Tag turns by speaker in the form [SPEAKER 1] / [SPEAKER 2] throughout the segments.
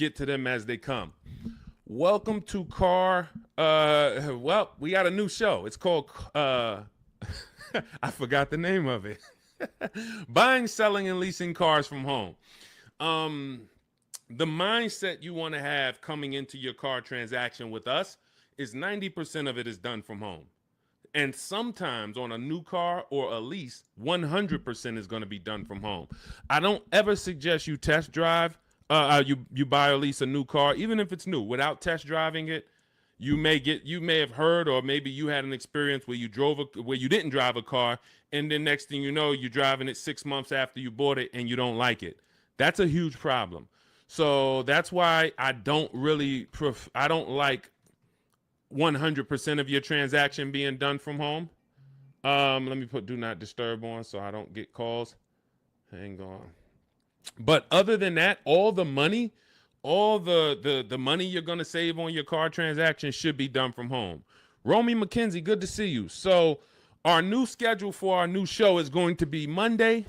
[SPEAKER 1] get to them as they come. Welcome to well, we got a new show. It's called I forgot the name of it. Buying, selling, and leasing cars from home. The mindset you want to have coming into your car transaction with us is 90% of it is done from home. And sometimes on a new car or a lease, 100% is going to be done from home. I don't ever suggest you test drive, you buy or lease a new car, even if it's new, without test driving it. You may have heard, or maybe you had an experience where you didn't drive a car, and then next thing you know, you're driving it 6 months after you bought it and you don't like it. That's a huge problem. So that's why I don't like 100% of your transaction being done from home. Let me put do not disturb on so I don't get calls. Hang on. But other than that, all the money you're going to save on your car transaction should be done from home. Romy McKenzie, good to see you. So our new schedule for our new show is going to be Monday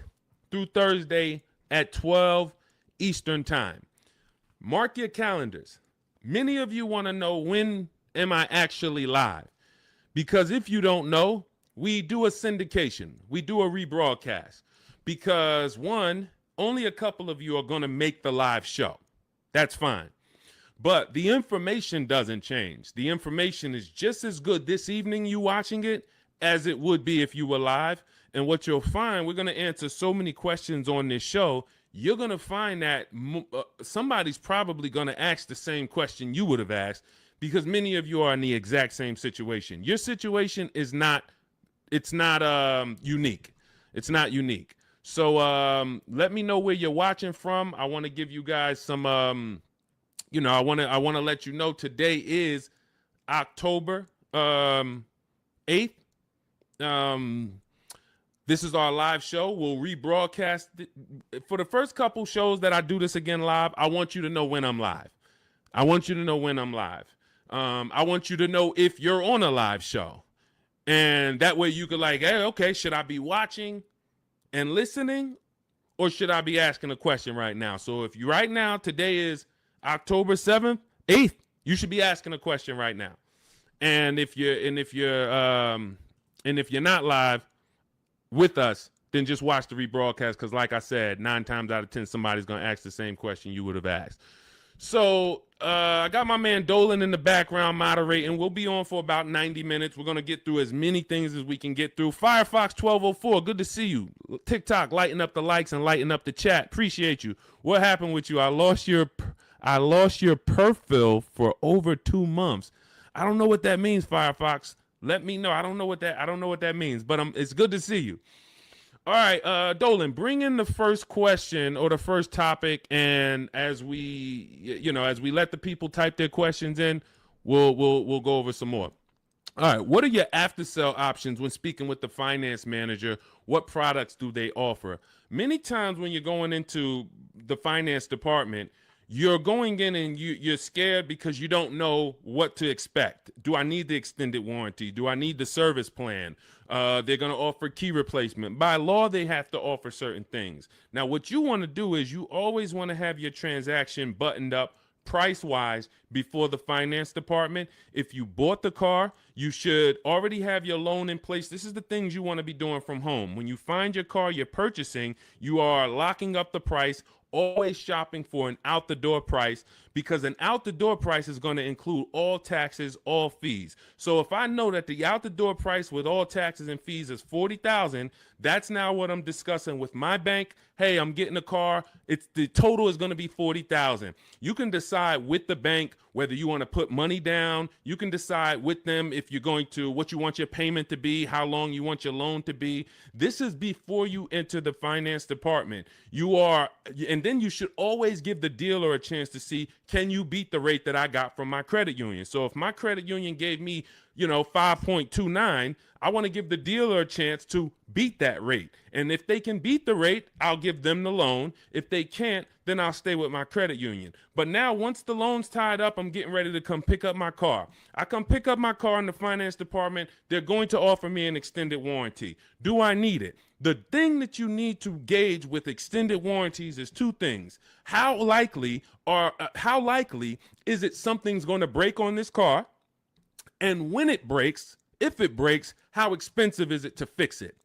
[SPEAKER 1] through Thursday at 12 Eastern time. Mark your calendars. Many of you want to know, when am I actually live? Because if you don't know, we do a syndication. We do a rebroadcast. Because one, only a couple of you are going to make the live show. That's fine. But the information doesn't change. The information is just as good this evening you watching it as it would be if you were live. And what you'll find, we're going to answer so many questions on this show, you're going to find that somebody's probably going to ask the same question you would have asked, because many of you are in the exact same situation. Your situation is not unique. It's not unique. So let me know where you're watching from. I want to give you guys some, I want to let you know today is October 8th. This is our live show. We'll rebroadcast it. For the first couple shows that I do this again live, I want you to know when I'm live. I want you to know if you're on a live show. And that way you could hey, okay, should I be watching and listening, or should I be asking a question right now? So if you right now, today is October 7th, 8th, you should be asking a question right now. And if you're not live with us, then just watch the rebroadcast, because like I said, 9 times out of 10, somebody's going to ask the same question you would have asked. So I got my man Dolan in the background moderating. We'll be on for about 90 minutes. We're going to get through as many things as we can get through. Firefox 1204, good to see you. TikTok, lighten up the likes and lighten up the chat. Appreciate you. What happened with you? I lost your profile for over 2 months. I don't know what that means, Firefox. Let me know. I don't know what that means, but it's good to see you. All right, Dolan, bring in the first question or the first topic, and as we let the people type their questions in, we'll go over some more. All right, what are your after sale options when speaking with the finance manager? What products do they offer? Many times when you're going into the finance department, you're going in and you're scared because you don't know what to expect. Do I need the extended warranty? Do I need the service plan? They're going to offer key replacement. By law, they have to offer certain things. Now, what you want to do is you always want to have your transaction buttoned up price-wise before the finance department. If you bought the car, you should already have your loan in place. This is the things you want to be doing from home. When you find your car you're purchasing, you are locking up the price, always shopping for an out-the-door price, because an out-the-door price is going to include all taxes, all fees. So if I know that the out-the-door price with all taxes and fees is $40,000, that's now what I'm discussing with my bank. Hey, I'm getting a car. The total is going to be $40,000. You can decide with the bank whether you want to put money down. You can decide with them if you're going to, what you want your payment to be, how long you want your loan to be. This is before you enter the finance department. And then you should always give the dealer a chance to see, can you beat the rate that I got from my credit union? So if my credit union gave me 5.29, I want to give the dealer a chance to beat that rate. And if they can beat the rate, I'll give them the loan. If they can't, then I'll stay with my credit union. But now once the loan's tied up, I'm getting ready to come pick up my car. I come pick up my car in the finance department. They're going to offer me an extended warranty. Do I need it? The thing that you need to gauge with extended warranties is two things. How likely is it something's going to break on this car? And when it breaks, if it breaks, how expensive is it to fix it?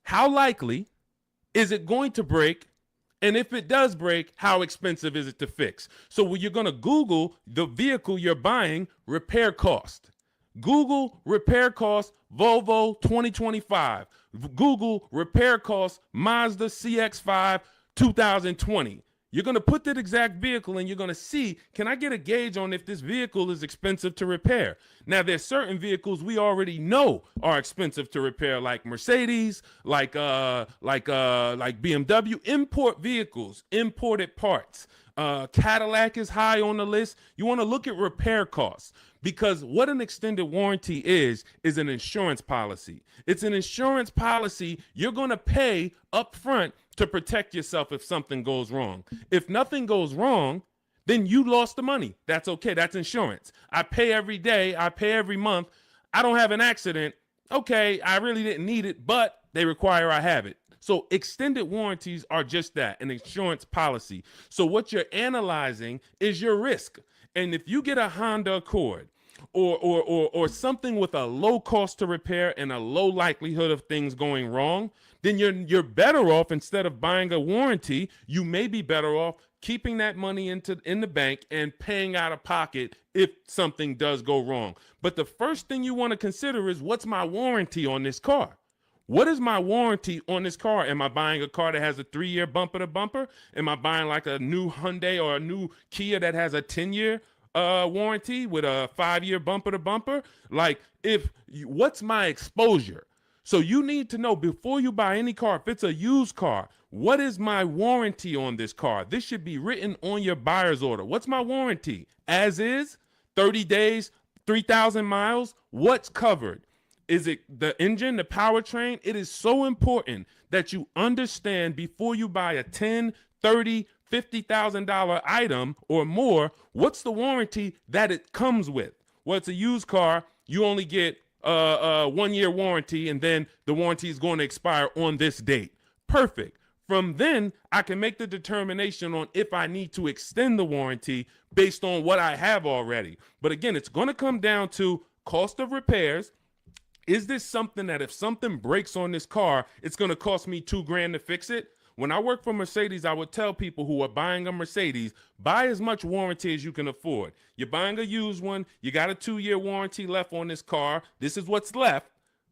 [SPEAKER 1] How likely is it going to break? And if it does break, how expensive is it to fix? So when you're going to Google the vehicle you're buying, repair cost. Google repair cost Volvo 2025. Google repair cost Mazda CX-5 2020. You're going to put that exact vehicle and you're going to see, can I get a gauge on if this vehicle is expensive to repair? Now, there's certain vehicles we already know are expensive to repair, like Mercedes, like BMW, import vehicles, imported parts. Cadillac is high on the list. You want to look at repair costs, because what an extended warranty is an insurance policy. It's an insurance policy you're going to pay up front to protect yourself if something goes wrong. If nothing goes wrong, then you lost the money. That's okay. That's insurance. I pay every day. I pay every month. I don't have an accident. Okay, I really didn't need it, but they require I have it. So extended warranties are just that, an insurance policy. So what you're analyzing is your risk. And if you get a Honda Accord or something with a low cost to repair and a low likelihood of things going wrong, then you're better off, instead of buying a warranty, you may be better off keeping that money in the bank and paying out of pocket if something does go wrong. But the first thing you want to consider is, what's my warranty on this car? What is my warranty on this car? Am I buying a car that has a 3-year bumper to bumper? Am I buying like a new Hyundai or a new Kia that has a 10-year warranty with a 5-year bumper to bumper? Like, what's my exposure? So you need to know before you buy any car, if it's a used car, what is my warranty on this car? This should be written on your buyer's order. What's my warranty? As is, 30 days, 3,000 miles, what's covered? Is it the engine, the powertrain? It is so important that you understand before you buy a $10, $30, $50,000 item or more, what's the warranty that it comes with? Well, it's a used car. You only get a 1-year warranty, and then the warranty is going to expire on this date. Perfect. From then, I can make the determination on if I need to extend the warranty based on what I have already. But again, it's going to come down to cost of repairs. Is this something that if something breaks on this car, it's going to cost me $2,000 to fix it? When I work for Mercedes, I would tell people who are buying a Mercedes, buy as much warranty as you can afford. You're buying a used one. You got a 2-year warranty left on this car. This is what's left.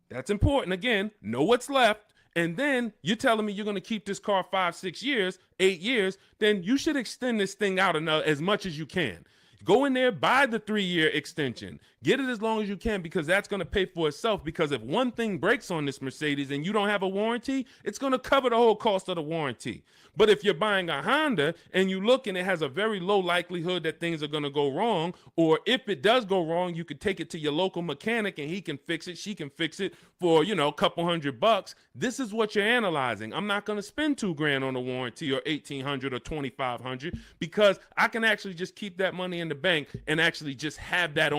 [SPEAKER 1] That's important. Again, know what's left. And then you're telling me you're going to keep this car 5, 6 years, 8 years. Then you should extend this thing out as much as you can. Go in there, buy the 3-year extension. Get it as long as you can, because that's going to pay for itself. Because if one thing breaks on this Mercedes and you don't have a warranty, it's going to cover the whole cost of the warranty. But if you're buying a Honda and you look and it has a very low likelihood that things are going to go wrong, or if it does go wrong, you could take it to your local mechanic and he can fix it, she can fix it for, a couple $100. This is what you're analyzing. I'm not going to spend $2,000 on a warranty or $1,800 or $2,500, because I can actually just keep that money in the bank and actually just have that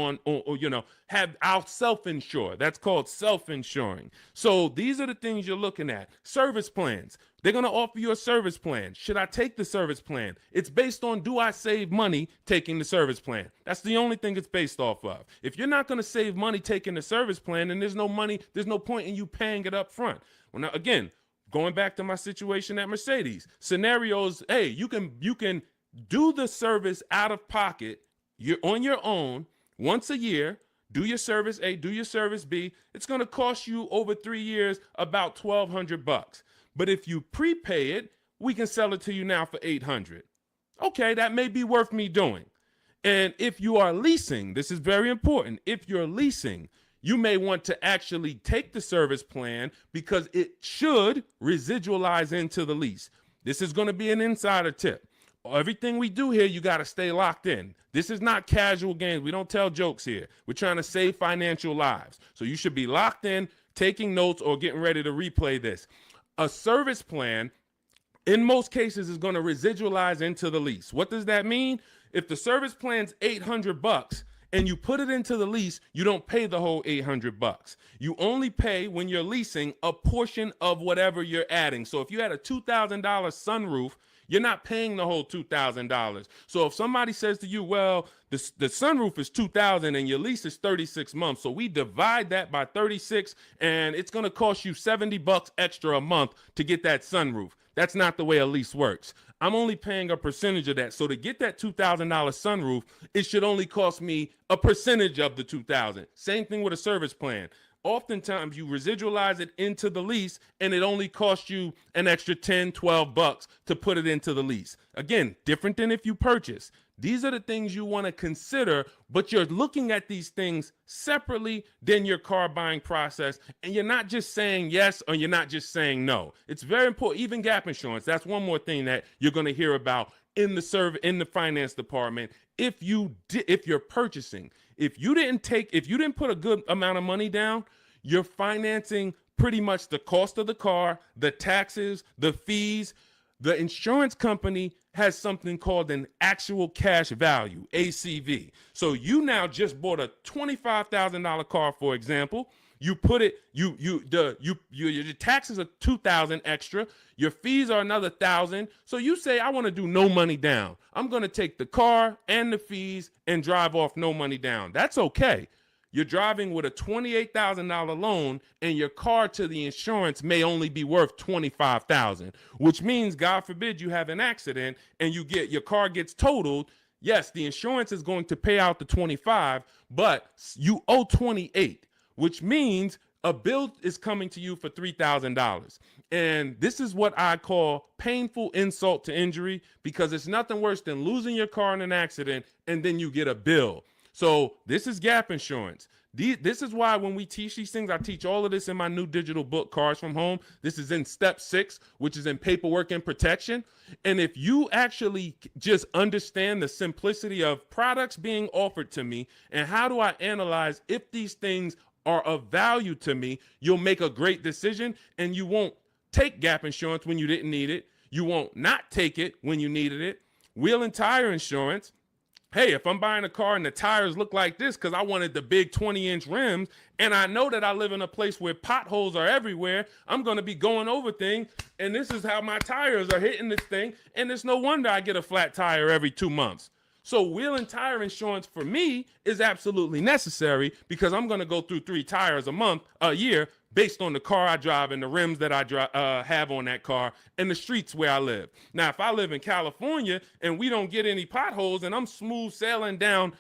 [SPEAKER 1] I'll self-insure. That's called self-insuring. So these are the things you're looking at. Service plans. They're going to offer you a service plan. Should I take the service plan? It's based on, do I save money taking the service plan? That's the only thing it's based off of. If you're not going to save money taking the service plan, then there's no point in you paying it up front. Well, now, again, going back to my situation at Mercedes, scenarios, hey, you can do the service out of pocket. You're on your own once a year. Do your service A, do your service B. It's going to cost you over 3 years about $1,200. But if you prepay it, we can sell it to you now for $800. Okay, that may be worth me doing. And if you are leasing, this is very important. If you're leasing, you may want to actually take the service plan, because it should residualize into the lease. This is going to be an insider tip. Everything we do here, you got to stay locked in. This is not casual games. We don't tell jokes here. We're trying to save financial lives. So you should be locked in, taking notes, or getting ready to replay this. A service plan, in most cases, is going to residualize into the lease. What does that mean? If the service plan's $800 and you put it into the lease, you don't pay the whole $800. You only pay, when you're leasing, a portion of whatever you're adding. So if you had a $2,000 sunroof, you're not paying the whole $2,000. So if somebody says to you, well, the sunroof is $2,000 and your lease is 36 months, so we divide that by 36 and it's going to cost you $70 extra a month to get that sunroof. That's not the way a lease works. I'm only paying a percentage of that. So to get that $2,000 sunroof, it should only cost me a percentage of the $2,000. Same thing with a service plan. Oftentimes you residualize it into the lease and it only costs you an extra 10, 12 bucks to put it into the lease. Again, different than if you purchase. These are the things you want to consider, but you're looking at these things separately than your car buying process. And you're not just saying yes or you're not just saying no. It's very important. Even gap insurance. That's one more thing that you're going to hear about in the finance department. If you're purchasing, if you didn't put a good amount of money down, you're financing pretty much the cost of the car, the taxes, the fees. The insurance company has something called an actual cash value, ACV. So you now just bought a $25,000 car, for example. You put it, your taxes are $2,000 extra. Your fees are another $1,000. So you say, I want to do no money down. I'm going to take the car and the fees and drive off no money down. That's okay. You're driving with a $28,000 loan and your car to the insurance may only be worth $25,000, which means, God forbid, you have an accident and your car gets totaled. Yes, the insurance is going to pay out the 25, but you owe 28, which means a bill is coming to you for $3,000. And this is what I call painful insult to injury, because it's nothing worse than losing your car in an accident and then you get a bill. So this is gap insurance. This is why when we teach these things, I teach all of this in my new digital book, Cars from Home. This is in step 6, which is in paperwork and protection. And if you actually just understand the simplicity of products being offered to me and how do I analyze if these things are of value to me, you'll make a great decision, and you won't take gap insurance when you didn't need it. You won't not take it when you needed it. Wheel and tire insurance. Hey, if I'm buying a car and the tires look like this because I wanted the big 20-inch rims, and I know that I live in a place where potholes are everywhere, I'm going to be going over things, and this is how my tires are hitting this thing, and it's no wonder I get a flat tire every 2 months. So wheel and tire insurance for me is absolutely necessary, because I'm going to go through 3 tires a year, based on the car I drive and the rims that I have on that car and the streets where I live. Now, if I live in California and we don't get any potholes and I'm smooth sailing down,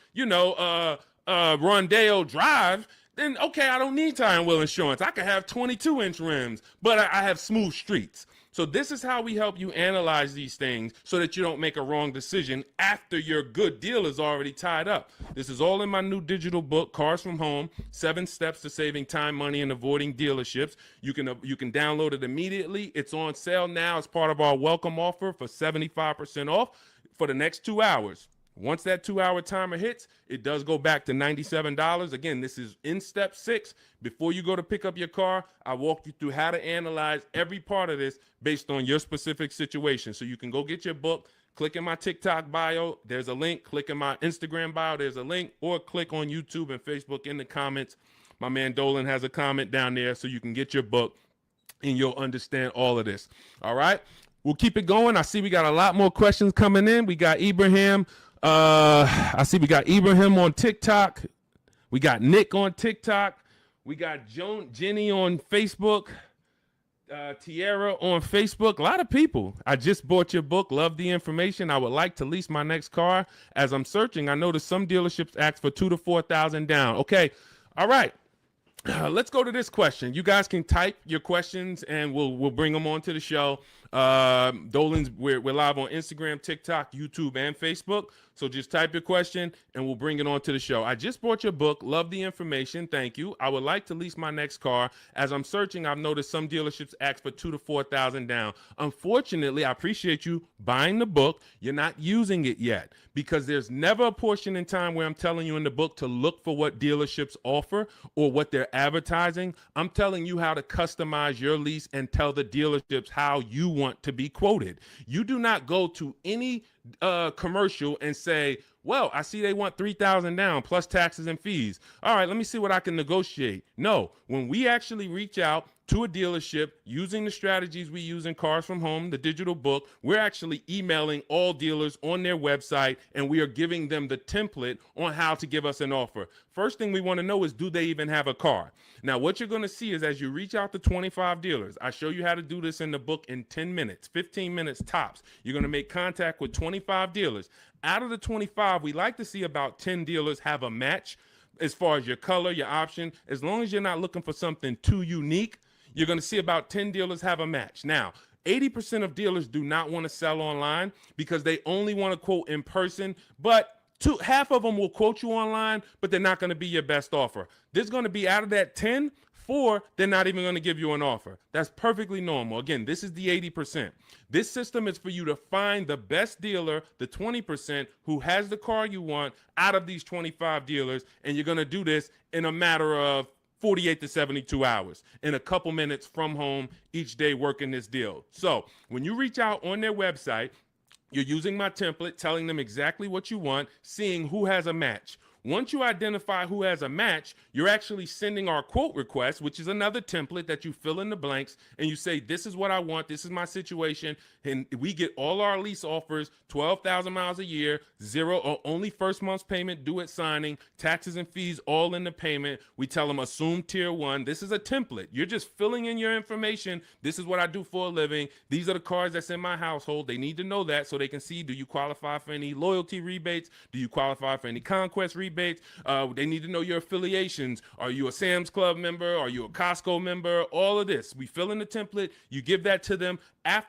[SPEAKER 1] Rondeo Drive, then okay, I don't need tire and wheel insurance. I could have 22-inch rims, but I have smooth streets. So this is how we help you analyze these things so that you don't make a wrong decision after your good deal is already tied up. This is all in my new digital book, Cars from Home, 7 Steps to Saving Time, Money, and Avoiding Dealerships. You can download it immediately. It's on sale now as part of our welcome offer for 75% off for the next 2 hours. Once that 2-hour timer hits, it does go back to $97. Again, this is in step 6. Before you go to pick up your car, I walk you through how to analyze every part of this based on your specific situation. So you can go get your book, click in my TikTok bio, there's a link, click in my Instagram bio, there's a link, or click on YouTube and Facebook in the comments. My man Dolan has a comment down there so you can get your book and you'll understand all of this. All right, we'll keep it going. I see we got a lot more questions coming in. We got Ibrahim. I see we got Ibrahim on TikTok. We got Nick on TikTok. We got Jenny on Facebook. Tierra on Facebook. A lot of people. I just bought your book. Love the information. I would like to lease my next car. As I'm searching, I noticed some dealerships ask for $2,000 to $4,000 down. Okay. All right. Let's go to this question. You guys can type your questions and we'll bring them onto the show. Dolan's, we're live on Instagram, TikTok, YouTube, and Facebook. So just type your question and we'll bring it on to the show. I just bought your book. Love the information. Thank you. I would like to lease my next car. As I'm searching, I've noticed some dealerships ask for $2,000 to $4,000 down. Unfortunately, I appreciate you buying the book. You're not using it yet because there's never a portion in time where I'm telling you in the book to look for what dealerships offer or what they're advertising. I'm telling you how to customize your lease and tell the dealerships how you want to be quoted. You do not go to any commercial and say, well, I see they want $3,000 down plus taxes and fees. All right, let me see what I can negotiate. No, when we actually reach out to a dealership using the strategies we use in Cars from Home, the digital book, we're actually emailing all dealers on their website and we are giving them the template on how to give us an offer. First thing we want to know is, do they even have a car? Now, what you're going to see is as you reach out to 25 dealers, I show you how to do this in the book in 10 minutes, 15 minutes tops. You're going to make contact with 25 dealers. Out of the 25, we like to see about 10 dealers have a match as far as your color, your option. As long as you're not looking for something too unique, you're going to see about 10 dealers have a match. Now, 80% of dealers do not want to sell online because they only want to quote in person, but half of them will quote you online, but they're not going to be your best offer. There's going to be, out of that 10, 4, they're not even going to give you an offer. That's perfectly normal. Again, this is the 80%. This system is for you to find the best dealer, the 20% who has the car you want out of these 25 dealers, and you're going to do this in a matter of 48 to 72 hours in a couple minutes from home each day working this deal. So when you reach out on their website, you're using my template, telling them exactly what you want, seeing who has a match. Once you identify who has a match, you're actually sending our quote request, which is another template that you fill in the blanks, and you say, this is what I want, this is my situation, and we get all our lease offers, 12,000 miles a year, zero or only first month's payment due at signing, taxes and fees all in the payment. We tell them assume tier 1. This is a template. You're just filling in your information. This is what I do for a living. These are the cars that's in my household. They need to know that so they can see, do you qualify for any loyalty rebates? Do you qualify for any conquest rebates? They need to know your affiliations. Are you a Sam's Club member? Are you a Costco member? All of this. We fill in the template. You give that to them. If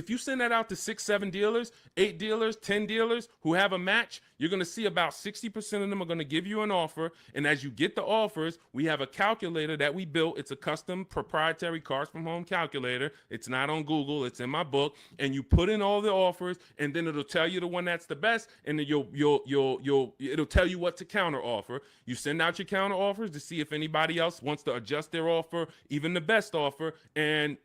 [SPEAKER 1] you send that out to 6, 7 dealers, 8 dealers, 10 dealers who have a match, you're going to see about 60% of them are going to give you an offer. And as you get the offers, we have a calculator that we built. It's a custom proprietary Cars from Home calculator. It's not on Google. It's in my book. And you put in all the offers, and then it'll tell you the one that's the best. And then it'll tell you what to counter offer. You send out your counter offers to see if anybody else wants to adjust their offer, even the best offer. And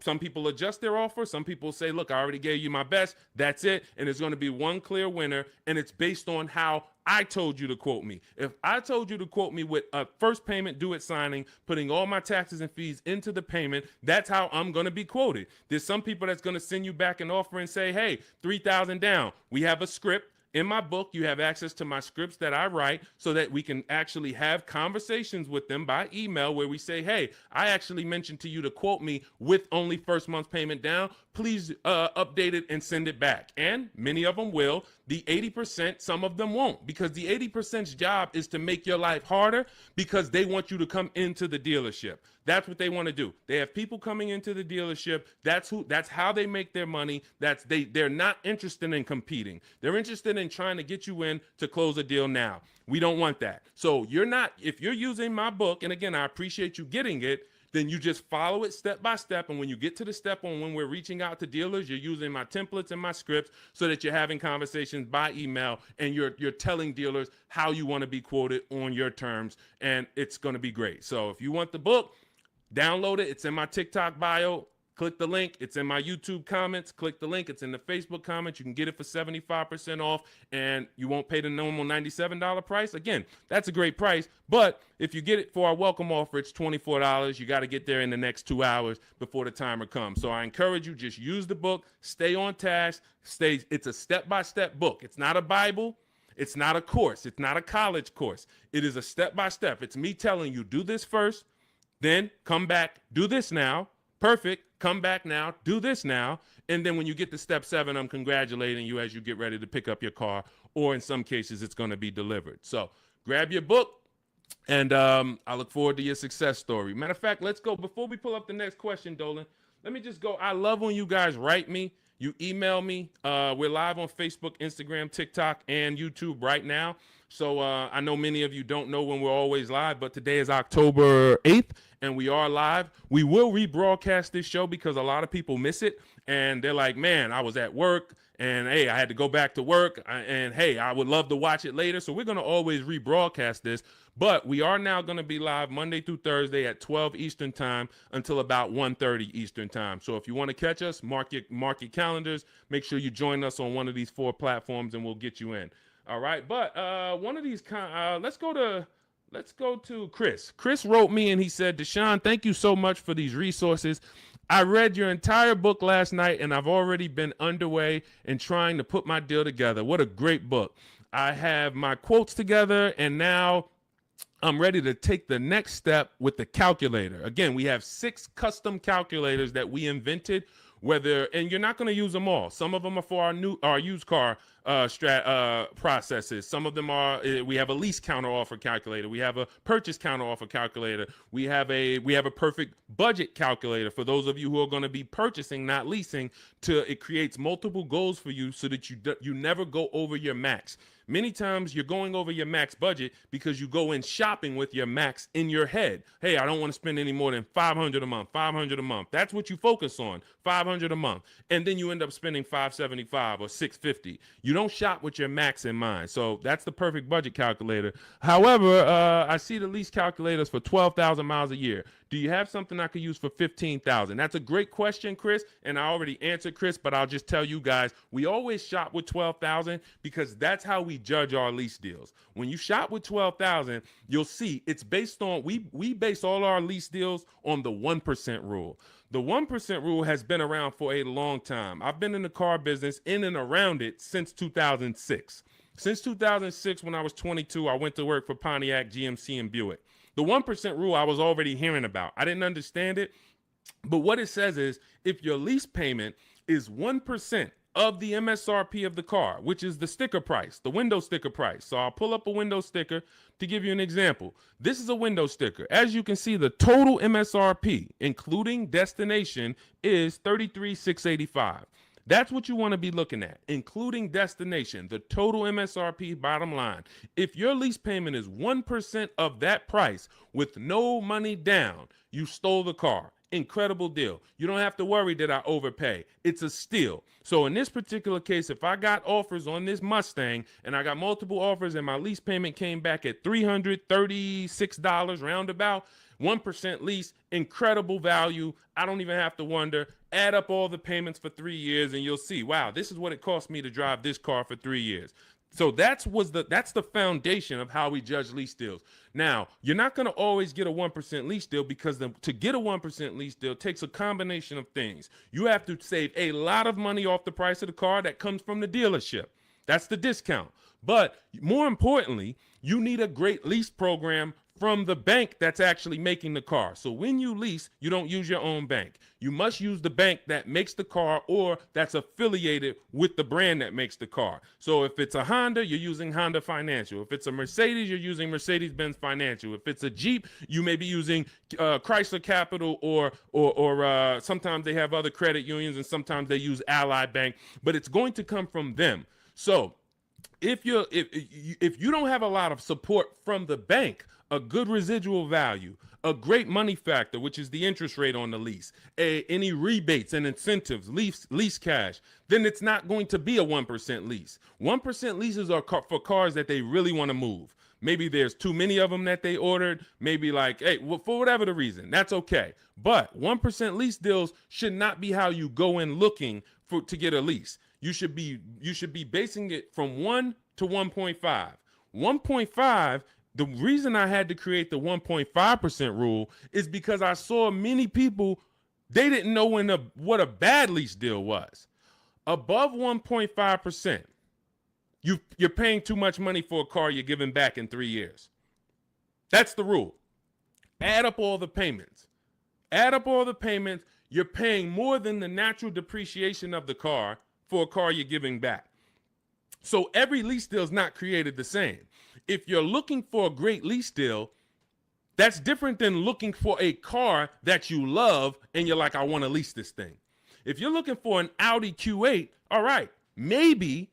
[SPEAKER 1] some people adjust their offer. Some people say, look, I already gave you my best. That's it. And there's going to be one clear winner. And it's based on how I told you to quote me. If I told you to quote me with a first payment due at signing, putting all my taxes and fees into the payment, that's how I'm going to be quoted. There's some people that's going to send you back an offer and say, hey, 3,000 down. We have a script. In my book, you have access to my scripts that I write so that we can actually have conversations with them by email where we say, hey, I actually mentioned to you to quote me with only first month's payment down. Please update it and send it back. And many of them will. The 80%, some of them won't, because the 80%'s job is to make your life harder because they want you to come into the dealership. That's what they want to do. They have people coming into the dealership. That's how they make their money. They're not interested in competing. They're interested in trying to get you in to close a deal now. We don't want that. So if you're using my book, and again, I appreciate you getting it, then you just follow it step by step. And when you get to the step on when we're reaching out to dealers, you're using my templates and my scripts so that you're having conversations by email and you're telling dealers how you want to be quoted on your terms. And it's going to be great. So if you want the book, download it. It's in my TikTok bio. Click the link. It's in my YouTube comments. Click the link. It's in the Facebook comments. You can get it for 75% off, and you won't pay the normal $97 price. Again, that's a great price, but if you get it for our welcome offer, it's $24. You got to get there in the next 2 hours before the timer comes. So I encourage you, just use the book. Stay on task. It's a step-by-step book. It's not a Bible. It's not a course. It's not a college course. It is a step-by-step. It's me telling you, do this first, then come back, do this now. Perfect. Come back now, do this now. And then when you get to step 7, I'm congratulating you as you get ready to pick up your car, or in some cases, it's going to be delivered. So grab your book, and I look forward to your success story. Matter of fact, let's go. Before we pull up the next question, Dolan, let me just go. I love when you guys write me. You email me. We're live on Facebook, Instagram, TikTok, and YouTube right now. So I know many of you don't know when we're always live, but today is October 8th, and we are live. We will rebroadcast this show because a lot of people miss it, and they're like, man, I was at work, and hey, I had to go back to work, and hey, I would love to watch it later. So we're going to always rebroadcast this, but we are now going to be live Monday through Thursday at 12 Eastern time until about 1:30 Eastern time. So if you want to catch us, mark your calendars. Make sure you join us on one of these 4 platforms, and we'll get you in. All right, but one of these let's go to Chris. Chris wrote me and he said, Deshone, thank you so much for these resources. I read your entire book last night and I've already been underway in trying to put my deal together. What a great book. I have my quotes together and now I'm ready to take the next step with the calculator. Again, we have 6 custom calculators that we invented, and you're not going to use them all. Some of them are for our used car processes. Some of them are, we have a lease counter offer calculator. We have a purchase counter offer calculator. We have a perfect budget calculator for those of you who are going to be purchasing, not leasing. It creates multiple goals for you so that you never go over your max. Many times you're going over your max budget because you go in shopping with your max in your head. Hey, I don't want to spend any more than $500 a month, $500 a month. That's what you focus on, $500 a month. And then you end up spending $575 or $650. You don't shop with your max in mind. So that's the perfect budget calculator. However, I see the lease calculators for 12,000 miles a year. Do you have something I could use for 15,000? That's a great question, Chris, and I already answered Chris, but I'll just tell you guys, we always shop with 12,000 because that's how we judge our lease deals. When you shop with 12,000, you'll see it's based on, we base all our lease deals on the 1% rule. The 1% rule has been around for a long time. I've been in the car business in and around it since 2006. Since 2006, when I was 22, I went to work for Pontiac, GMC, and Buick. The 1% rule I was already hearing about. I didn't understand it, but what it says is if your lease payment is 1% of the MSRP of the car, which is the sticker price, the window sticker price. So I'll pull up a window sticker to give you an example. This is a window sticker. As you can see, the total MSRP, including destination, is $33,685. That's what you want to be looking at, including destination, the total MSRP bottom line. If your lease payment is 1% of that price with no money down, you stole the car. Incredible deal. You don't have to worry that I overpay. It's a steal. So in this particular case, if I got offers on this Mustang and I got multiple offers and my lease payment came back at $336 roundabout, 1% lease, incredible value. I don't even have to wonder. Add up all the payments for 3 years and you'll see, wow, this is what it cost me to drive this car for 3 years. So that's the foundation of how we judge lease deals. Now, you're not going to always get a 1% lease deal because to get a 1% lease deal takes a combination of things. You have to save a lot of money off the price of the car that comes from the dealership. That's the discount. But more importantly, you need a great lease program from the bank that's actually making the car. So when you lease, you don't use your own bank. You must use the bank that makes the car or that's affiliated with the brand that makes the car. So if it's a Honda, you're using Honda Financial. If it's a Mercedes, you're using Mercedes-Benz Financial. If it's a Jeep, you may be using Chrysler Capital or sometimes they have other credit unions and sometimes they use Ally Bank, but it's going to come from them. So if you don't have a lot of support from the bank, a good residual value, a great money factor, which is the interest rate on the lease, any rebates and incentives, lease cash, then it's not going to be a 1% lease. 1% leases are for cars that they really want to move. Maybe there's too many of them that they ordered. Maybe like, hey, well, for whatever the reason, that's okay. But 1% lease deals should not be how you go in looking to get a lease. You should be basing it from 1 to 1.5. 1.5. The reason I had to create the 1.5% rule is because I saw many people, they didn't know what a bad lease deal was. Above 1.5%, you're paying too much money for a car you're giving back in 3 years. That's the rule. Add up all the payments. You're paying more than the natural depreciation of the car for a car you're giving back. So every lease deal is not created the same. If you're looking for a great lease deal, That's different than looking for a car that you love and you're like, I want to lease this thing. If you're looking for an Audi Q8, all right, maybe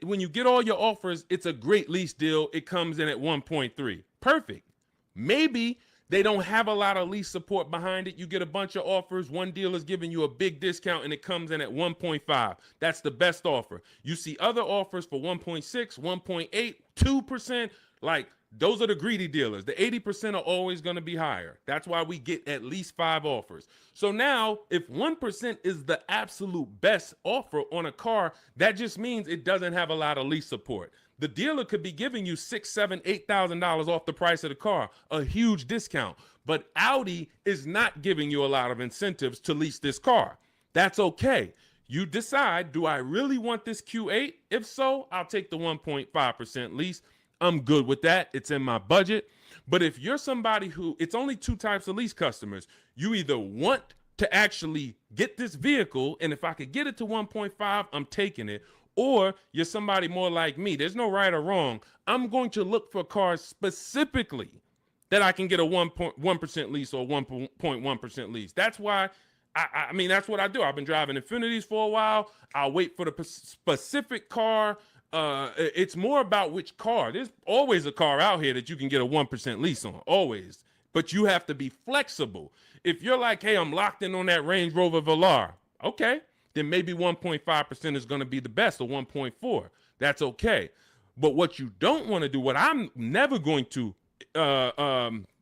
[SPEAKER 1] when you get all your offers, it's a great lease deal. It comes in at 1.3. Perfect. Maybe they don't have a lot of lease support behind it. You get a bunch of offers. One deal is giving you a big discount and it comes in at 1.5. That's the best offer. You see other offers for 1.6, 1.8, 2%. Like, those are the greedy dealers. The 80% are always going to be higher. That's why we get at least 5 offers. So now, if 1% is the absolute best offer on a car, that just means it doesn't have a lot of lease support. The dealer could be giving you $6,000, $7,000, $8,000 off the price of the car, a huge discount. But Audi is not giving you a lot of incentives to lease this car. That's okay. You decide, do I really want this Q8? If so, I'll take the 1.5% lease. I'm good with that. It's in my budget. But if you're somebody who, it's only 2 types of lease customers. You either want to actually get this vehicle, and if I could get it to 1.5, I'm taking it. Or you're somebody more like me. There's no right or wrong. I'm going to look for cars specifically that I can get a 1% lease or 1.1% lease. That's why, I mean, that's what I do. I've been driving Infinities for a while. I'll wait for the specific car. It's more about which car. There's always a car out here that you can get a 1% lease on, always. But you have to be flexible. If you're like, hey, I'm locked in on that Range Rover Velar, okay, then maybe 1.5% is going to be the best, or 1.4. That's okay. But what you don't want to do, what I'm never going to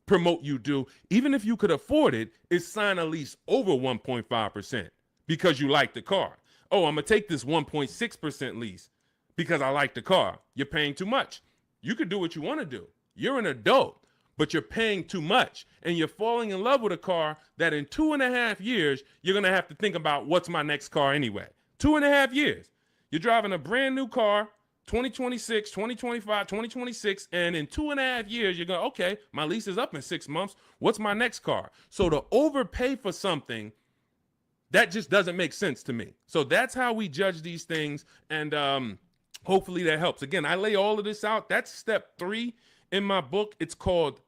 [SPEAKER 1] promote you do, even if you could afford it, is sign a lease over 1.5% because you like the car. Oh, I'm going to take this 1.6% lease because I like the car. You're paying too much. You could do what you want to do. You're an adult, but you're paying too much. And you're falling in love with a car that in 2.5 years, you're going to have to think about, what's my next car anyway? 2.5 years. You're driving a brand new car, 2026, 2025, 2026, and in 2.5 years, you're going, okay, my lease is up in 6 months. What's my next car? So to overpay for something, that just doesn't make sense to me. So that's how we judge these things. And hopefully that helps. Again, I lay all of this out. That's step 3 in my book. It's called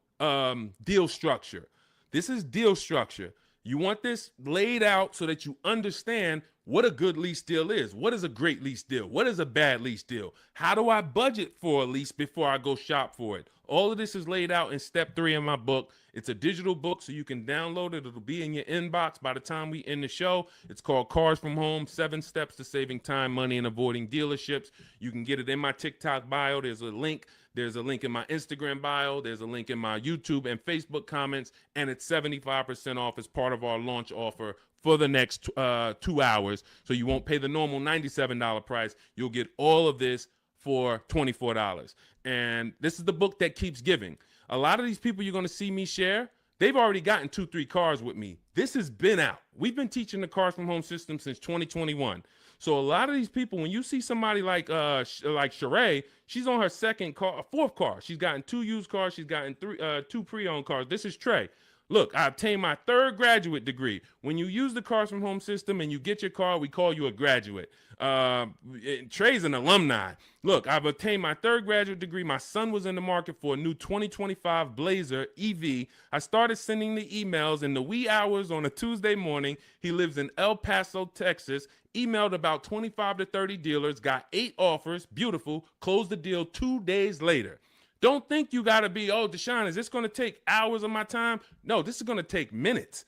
[SPEAKER 1] deal structure. This is deal structure. You want this laid out so that you understand what a good lease deal is. What is a great lease deal? What is a bad lease deal? How do I budget for a lease before I go shop for it? All of this is laid out in step 3 in my book. It's a digital book, so you can download it. It'll be in your inbox by the time we end the show. It's called Cars from Home, 7 Steps to Saving Time, Money, and Avoiding Dealerships. You can get it in my TikTok bio. There's a link. There's a link in my Instagram bio. There's a link in my YouTube and Facebook comments. And it's 75% off as part of our launch offer for the next 2 hours. So you won't pay the normal $97 price. You'll get all of this for $24. And this is the book that keeps giving. A lot of these people you're going to see me share, they've already gotten 2-3 cars with me. This has been out. We've been teaching the Cars from Home system since 2021. So a lot of these people, when you see somebody like Sheree, she's on her 4th car. She's gotten 2 used cars. She's gotten 2 pre-owned cars. This is Trey. Look, I obtained my 3rd graduate degree. When you use the Cars from Home system and you get your car, we call you a graduate. Trey's an alumni. Look, I've obtained my 3rd graduate degree. My son was in the market for a new 2025 Blazer EV. I started sending the emails in the wee hours on a Tuesday morning. He lives in El Paso, Texas. Emailed about 25 to 30 dealers, got 8 offers. Beautiful. Closed the deal 2 days later. Don't think you got to be, oh, Deshone, is this going to take hours of my time? No, this is going to take minutes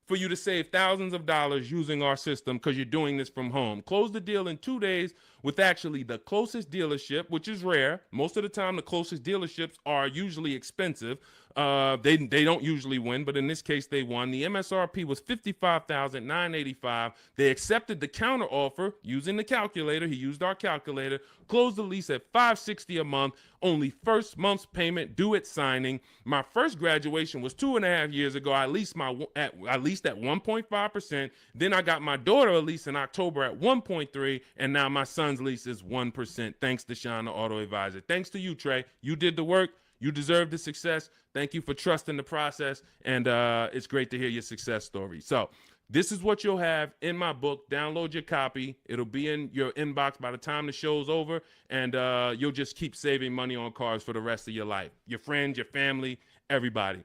[SPEAKER 1] for you to save thousands of dollars using our system because you're doing this from home. Close the deal in 2 days with actually the closest dealership, which is rare. Most of the time, the closest dealerships are usually expensive. They don't usually win, but in this case, they won. The MSRP was $55,985. They accepted the counter offer using the calculator. He used our calculator. Closed the lease at $560 a month. Only first month's payment due at signing. My first graduation was 2.5 years ago. I leased at 1.5%. Then I got my daughter a lease in October at 1.3%, and now my son's lease is 1%. Thanks, Deshone the Auto Advisor. Thanks to you, Trey. You did the work. You deserve the success. Thank you for trusting the process, and it's great to hear your success story. So This is what you'll have in my book. Download your copy. It'll be in your inbox by the time the show's over, and you'll just keep saving money on cars for the rest of your life. Your friends, your family, everybody.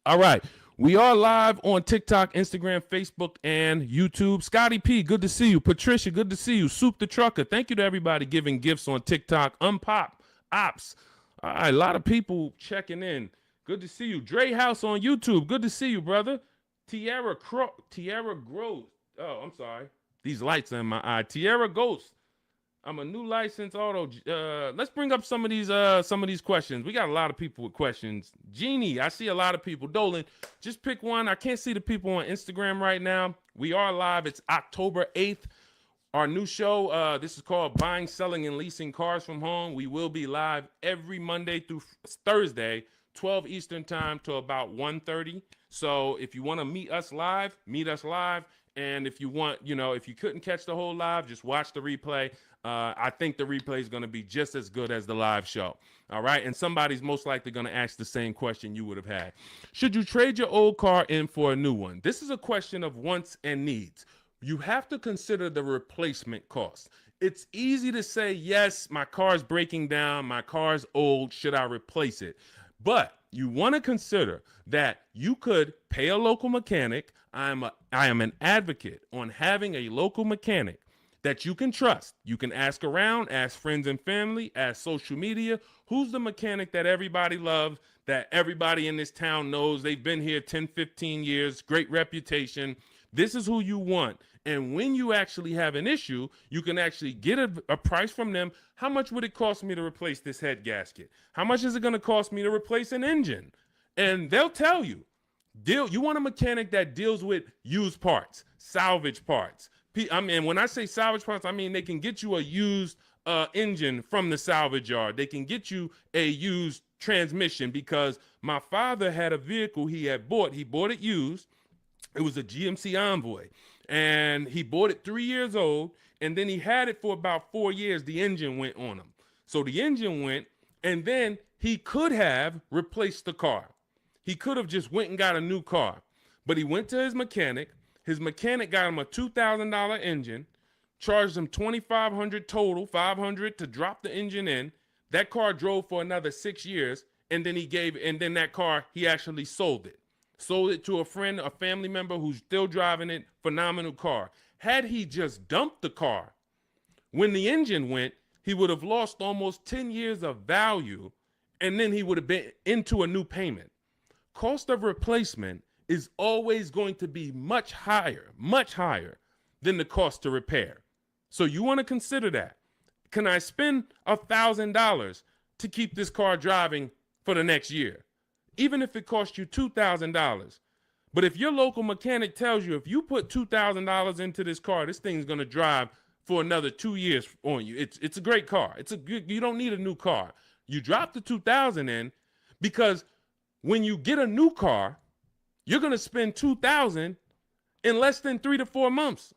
[SPEAKER 1] All right. We are live on TikTok, Instagram, Facebook, and YouTube. Scotty P, good to see you. Patricia, good to see you. Soup the Trucker, thank you to everybody giving gifts on TikTok. Unpop, Ops. All right, a lot of people checking in. Good to see you. Dre House on YouTube, good to see you, brother. Tierra Gross. Oh, I'm sorry. These lights are in my eye. Tierra Ghost. I'm a new licensed auto. Let's bring up some of these questions. We got a lot of people with questions. Jeannie, I see a lot of people. Dolan, just pick one. I can't see the people on Instagram right now. We are live. It's October 8th. Our new show, this is called Buying, Selling, and Leasing Cars from Home. We will be live every Monday through Thursday, 12 Eastern time to about 1:30. So if you want to meet us live, meet us live. And if you want, if you couldn't catch the whole live, just watch the replay. I think the replay is going to be just as good as the live show. All right. And somebody's most likely going to ask the same question you would have had. Should you trade your old car in for a new one? This is a question of wants and needs. You have to consider the replacement cost. It's easy to say, yes, my car's breaking down. My car's old. Should I replace it? But you want to consider that you could pay a local mechanic. I am an advocate on having a local mechanic that you can trust. You can ask around, ask friends and family, ask social media. Who's the mechanic that everybody loves, that everybody in this town knows? They've been here 10, 15 years, great reputation. This is who you want. And when you actually have an issue, you can actually get a price from them. How much would it cost me to replace this head gasket? How much is it going to cost me to replace an engine? And they'll tell you. You want a mechanic that deals with used parts, salvage parts. I mean, when I say salvage parts, I mean they can get you a used engine from the salvage yard. They can get you a used transmission, because my father had a vehicle he had bought. He bought it used. It was a GMC Envoy, and he bought it 3 years old, and then he had it for about 4 years. The engine went on him. So the engine went, and then he could have replaced the car. He could have just went and got a new car, but he went to his mechanic. His mechanic got him a $2,000 engine, charged him $2,500 total, $500 to drop the engine in. That car drove for another 6 years, and then that car, he actually sold it. Sold it to a friend, a family member who's still driving it. Phenomenal car. Had he just dumped the car when the engine went, he would have lost almost 10 years of value, and then he would have been into a new payment. Cost of replacement is always going to be much higher than the cost to repair. So you want to consider that. Can I spend $1,000 to keep this car driving for the next year? Even if it costs you $2,000. But if your local mechanic tells you, if you put $2,000 into this car, this thing's going to drive for another 2 years on you. It's a great car. You don't need a new car. You drop the $2,000 in, because when you get a new car, you're going to spend $2,000 in less than 3 to 4 months.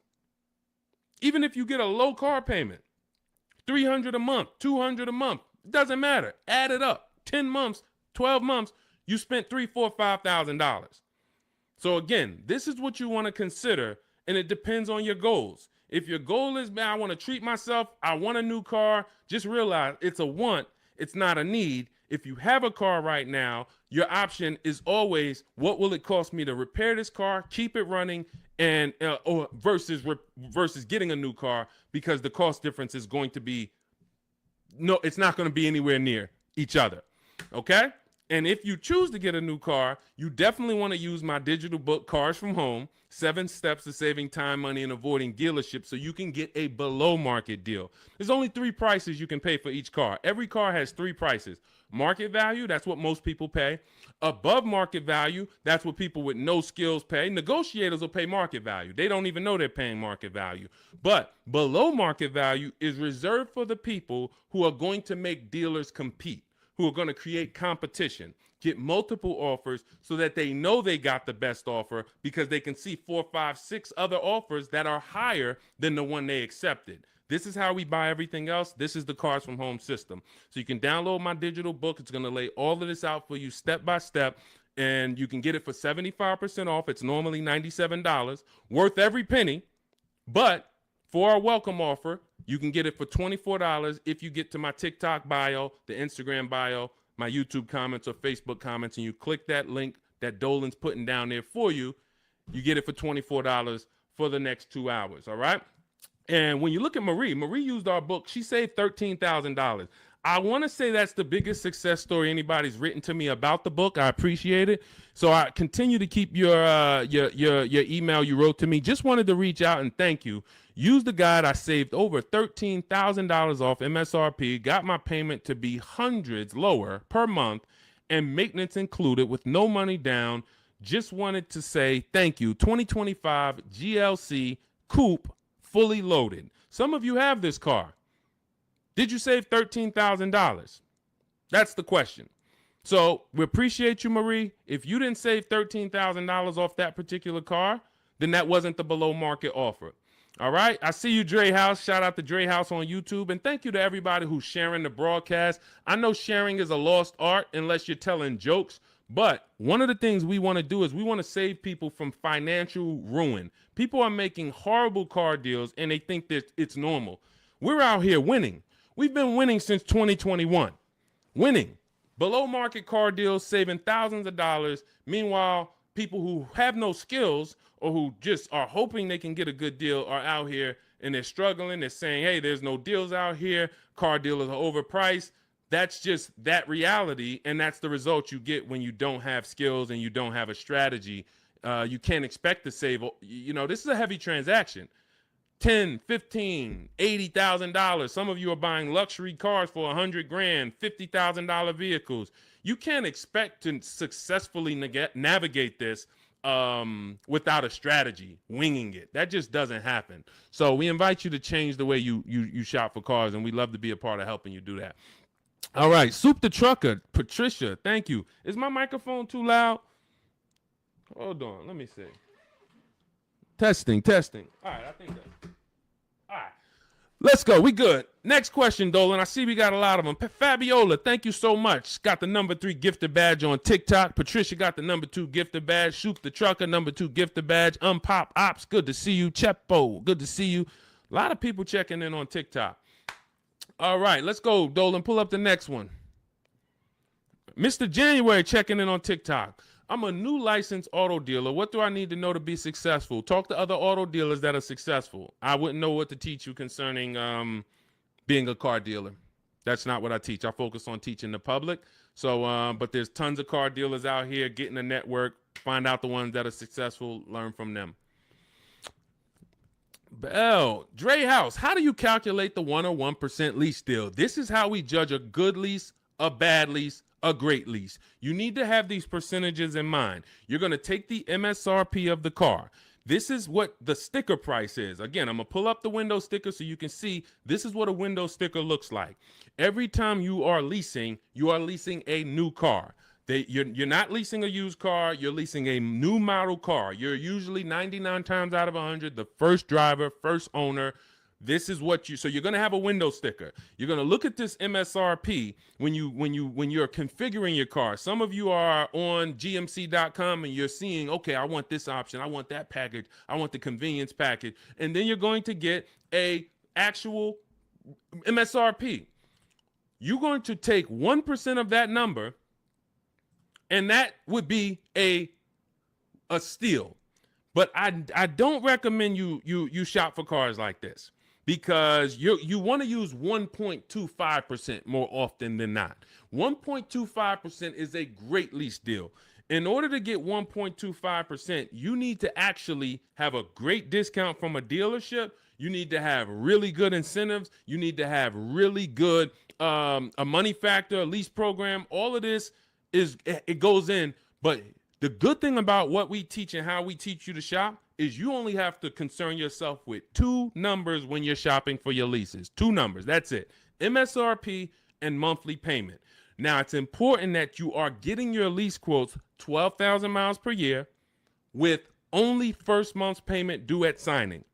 [SPEAKER 1] Even if you get a low car payment, $300 a month, $200 a month, it doesn't matter. Add it up. 10 months, 12 months, you spent $3,000, $4,000, $5,000. So again, this is what you want to consider, and it depends on your goals. If your goal is, man, I want to treat myself, I want a new car, just realize it's a want, it's not a need. If you have a car right now, your option is always, what will it cost me to repair this car, keep it running, and versus getting a new car, because the cost difference is going to be, it's not going to be anywhere near each other. Okay? And if you choose to get a new car, you definitely want to use my digital book, Cars from Home, 7 Steps to Saving Time, Money, and Avoiding Dealerships, so you can get a below market deal. There's only 3 prices you can pay for each car. Every car has 3 prices. Market value, that's what most people pay. Above market value, that's what people with no skills pay. Negotiators will pay market value. They don't even know they're paying market value. But below market value is reserved for the people who are going to make dealers compete, who are going to create competition, get multiple offers so that they know they got the best offer, because they can see 4, 5, 6 other offers that are higher than the one they accepted. This is how we buy everything else. This is the Cars from Home system. So you can download my digital book. It's going to lay all of this out for you step by step. and you can get it for 75% off. It's normally $97, worth every penny. But for our welcome offer, you can get it for $24 if you get to my TikTok bio, the Instagram bio, my YouTube comments or Facebook comments, and you click that link that Dolan's putting down there for you. You get it for $24 for the next 2 hours, all right? And when you look at Marie used our book. She saved $13,000. I want to say that's the biggest success story anybody's written to me about the book. I appreciate it. So I continue to keep your email you wrote to me. Just wanted to reach out and thank you. Use the guide. I saved over $13,000 off MSRP, got my payment to be hundreds lower per month, and maintenance included with no money down. Just wanted to say thank you. 2025 GLC Coupe, fully loaded. Some of you have this car. Did you save $13,000? That's the question. So we appreciate you, Marie. If you didn't save $13,000 off that particular car, then that wasn't the below market offer. All right. I see you, Dre House. Shout out to Dre House on YouTube. And thank you to everybody who's sharing the broadcast. I know sharing is a lost art unless you're telling jokes. But one of the things we want to do is we want to save people from financial ruin. People are making horrible car deals and they think that it's normal. We're out here winning. We've been winning since 2021. Winning. Below market car deals, saving thousands of dollars. Meanwhile, people who have no skills or who just are hoping they can get a good deal are out here and they're struggling. They're saying, hey, there's no deals out here. Car dealers are overpriced. That's just that reality, and that's the result you get when you don't have skills and you don't have a strategy. You can't expect to save. You know, this is a heavy transaction. $10, $15, $80,000. Some of you are buying luxury cars for $100,000, $50,000 vehicles. You can't expect to successfully navigate this without a strategy, winging it. That just doesn't happen. So we invite you to change the way you shop for cars, and we'd love to be a part of helping you do that. All right, Soup the Trucker, Patricia, thank you. Is my microphone too loud? Hold on, let me see. Testing. All right, I think that's... All right, let's go. We good. Next question, Dolan. I see we got a lot of them. Fabiola, thank you so much. Got the #3 gifted badge on TikTok. Patricia got the #2 gifted badge. Soup the Trucker, #2 gifted badge. Unpop Ops, good to see you. Chepo, good to see you. A lot of people checking in on TikTok. All right, let's go, Dolan. Pull up the next one. Mr. January checking in on TikTok. I'm a new licensed auto dealer. What do I need to know to be successful? Talk to other auto dealers that are successful. I wouldn't know what to teach you concerning being a car dealer. That's not what I teach. I focus on teaching the public. So, but there's tons of car dealers out here. Get in a network. Find out the ones that are successful. Learn from them. Bell, Dre House, how do you calculate the 101% lease deal? This is how we judge a good lease, a bad lease, a great lease. You need to have these percentages in mind. You're going to take the MSRP of the car. This is what the sticker price is. Again, I'm going to pull up the window sticker so you can see this is what a window sticker looks like. Every time you are leasing a new car. You're not leasing a used car. You're leasing a new model car. You're usually 99 times out of 100 the first driver, first owner. This is what so you're going to have a window sticker. You're going to look at this MSRP when you're configuring your car. Some of you are on gmc.com and you're seeing, okay, I want this option. I want that package. I want the convenience package. And then you're going to get a actual MSRP. You're going to take 1% of that number, and that would be a steal. But I don't recommend you shop for cars like this because you want to use 1.25% more often than not. 1.25% is a great lease deal. In order to get 1.25%, you need to actually have a great discount from a dealership. You need to have really good incentives. You need to have really good a money factor, a lease program. All of this it goes in, but the good thing about what we teach and how we teach you to shop is you only have to concern yourself with 2 numbers when you're shopping for your leases. 2 numbers, that's it. MSRP and monthly payment. Now, it's important that you are getting your lease quotes 12,000 miles per year with only first month's payment due at signing.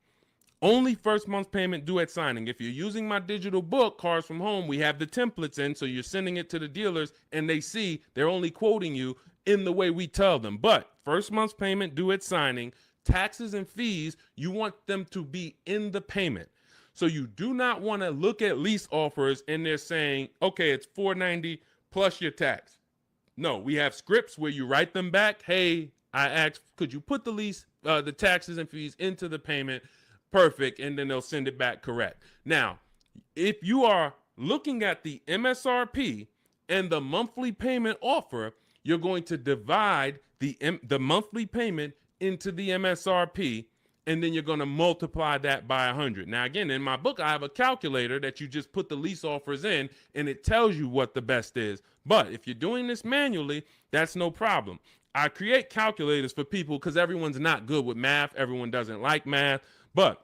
[SPEAKER 1] Only first month's payment due at signing. If you're using my digital book, Cars from Home, we have the templates in, so you're sending it to the dealers, and they see they're only quoting you in the way we tell them. But first month's payment due at signing, taxes and fees, you want them to be in the payment. So you do not want to look at lease offers and they're saying, okay, it's $490 plus your tax. No, we have scripts where you write them back. Hey, I asked, could you put the lease, the taxes and fees into the payment? Perfect. And then they'll send it back correct. Now, if you are looking at the MSRP and the monthly payment offer, you're going to divide the monthly payment into the MSRP, and then you're going to multiply that by 100. Now, again, in my book, I have a calculator that you just put the lease offers in, and it tells you what the best is. But if you're doing this manually, that's no problem. I create calculators for people because everyone's not good with math. Everyone doesn't like math, but